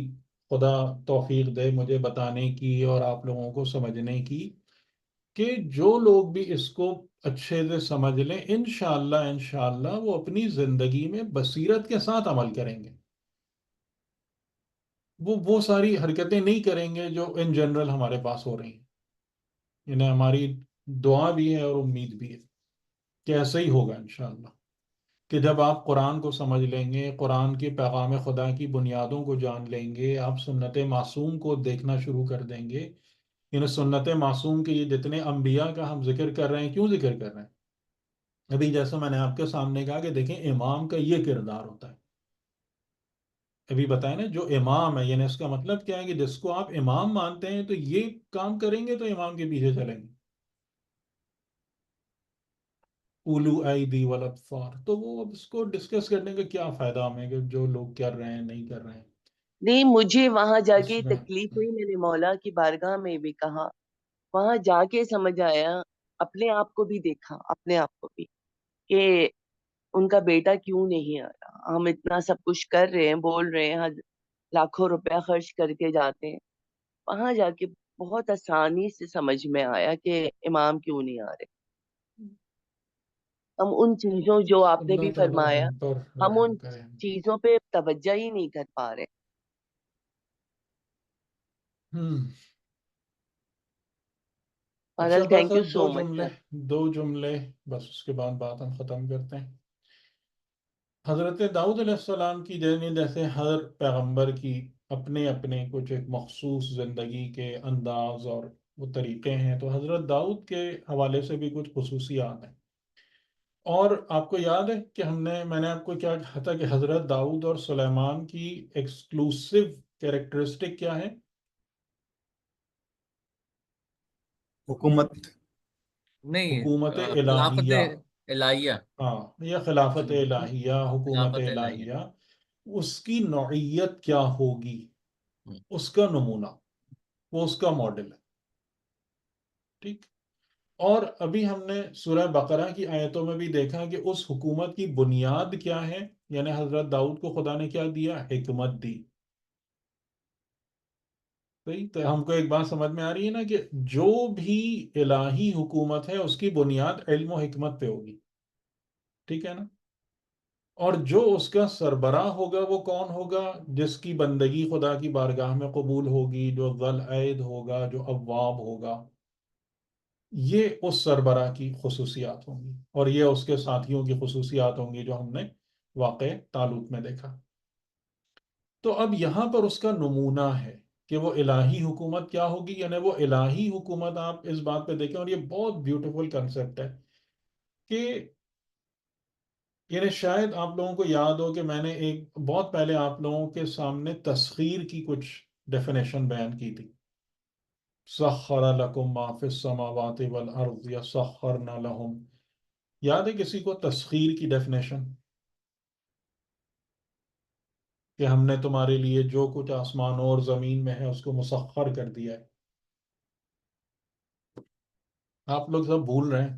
خدا توفیق دے مجھے بتانے کی اور آپ لوگوں کو سمجھنے کی، کہ جو لوگ بھی اس کو اچھے سے سمجھ لیں انشاءاللہ وہ اپنی زندگی میں بصیرت کے ساتھ عمل کریں گے. وہ ساری حرکتیں نہیں کریں گے جو ان جنرل ہمارے پاس ہو رہی ہیں. انہیں ہماری دعا بھی ہے اور امید بھی ہے کہ ایسا ہی ہوگا انشاءاللہ، کہ جب آپ قرآن کو سمجھ لیں گے، قرآن کے پیغام خدا کی بنیادوں کو جان لیں گے، آپ سنت معصوم کو دیکھنا شروع کر دیں گے. یعنی سنت معصوم کے یہ جتنے انبیاء کا ہم ذکر کر رہے ہیں، کیوں ذکر کر رہے ہیں؟ ابھی جیسا میں نے آپ کے سامنے کہا کہ دیکھیں امام کا یہ کردار ہوتا ہے. ابھی بتائیں نا جو امام ہے، یعنی اس کا مطلب کیا ہے کہ جس کو آپ امام مانتے ہیں تو یہ کام کریں گے تو امام کے پیچھے چلیں گے. اولو ایدی والابصار، تو وہ اب اس کو ڈسکس کرنے کا کیا فائدہ ہمیں کہ جو لوگ کر رہے ہیں نہیں کر رہے ہیں نہیں، مجھے وہاں جا اس کے میں. تکلیف ہوئی. میں نے مولا کی بارگاہ میں بھی کہا، وہاں جا کے سمجھ آیا، اپنے آپ کو بھی دیکھا، اپنے آپ کو بھی، کہ ان کا بیٹا کیوں نہیں آ رہا. ہم اتنا سب کچھ کر رہے ہیں، بول رہے ہیں، لاکھوں روپیہ خرچ کر کے جاتے ہیں. وہاں جا کے بہت آسانی سے سمجھ میں آیا کہ امام کیوں نہیں آ رہے. ہم ان چیزوں جو آپ نے اللہ بھی تعالیٰ فرمایا، ہم پر ہم رحم ان کرے. چیزوں پہ توجہ ہی نہیں کر پا رہے. ہم اچھا بہرحال بس تھینک یو اب سو مچ سر. دو جملے بس، اس کے بعد بات ہم ختم کرتے ہیں. حضرت داؤد علیہ السلام کی جیسے ہر پیغمبر کی اپنے اپنے کچھ ایک مخصوص زندگی کے انداز اور وہ طریقے ہیں، تو حضرت داؤد کے حوالے سے بھی کچھ خصوصیات ہیں. اور آپ کو یاد ہے کہ میں نے آپ کو کیا کہا تھا کہ حضرت داؤد اور سلیمان کی ایکسکلوسیو کیریکٹرسٹک کیا ہے؟ حکومت. نہیں، حکومت خلافت الہیہ. الہیہ. ہاں، یہ خلافت الہیہ، حکومت خلافت الہیہ. الہیہ. اس کی نوعیت کیا ہوگی، ہم، اس کا نمونہ، وہ اس کا ماڈل ہے. ٹھیک. اور ابھی ہم نے سورہ بقرہ کی آیتوں میں بھی دیکھا کہ اس حکومت کی بنیاد کیا ہے. یعنی حضرت داؤد کو خدا نے کیا دیا؟ حکمت دی. صحیح. تو ہم کو ایک بات سمجھ میں آ رہی ہے نا کہ جو بھی الہی حکومت ہے اس کی بنیاد علم و حکمت پہ ہوگی. ٹھیک ہے نا. اور جو اس کا سربراہ ہوگا وہ کون ہوگا؟ جس کی بندگی خدا کی بارگاہ میں قبول ہوگی، جو ذل عید ہوگا، جو اواب ہوگا. یہ اس سربراہ کی خصوصیات ہوں گی، اور یہ اس کے ساتھیوں کی خصوصیات ہوں گی جو ہم نے واقع طالوت میں دیکھا. تو اب یہاں پر اس کا نمونہ ہے کہ وہ الہی حکومت کیا ہوگی. یعنی وہ الہی حکومت آپ اس بات پہ دیکھیں، اور یہ بہت بیوٹیفل کنسپٹ ہے کہ یعنی شاید آپ لوگوں کو یاد ہو کہ میں نے ایک بہت پہلے آپ لوگوں کے سامنے تسخیر کی کچھ ڈیفینیشن بیان کی تھی. سخر لکم ما فی السماوات والارض یسخرن لہم. یاد ہے کسی کو تسخیر کی ڈیفینیشن؟ کہ ہم نے تمہارے لیے جو کچھ آسمانوں اور زمین میں ہے اس کو مسخر کر دیا ہے. آپ لوگ سب بھول رہے ہیں.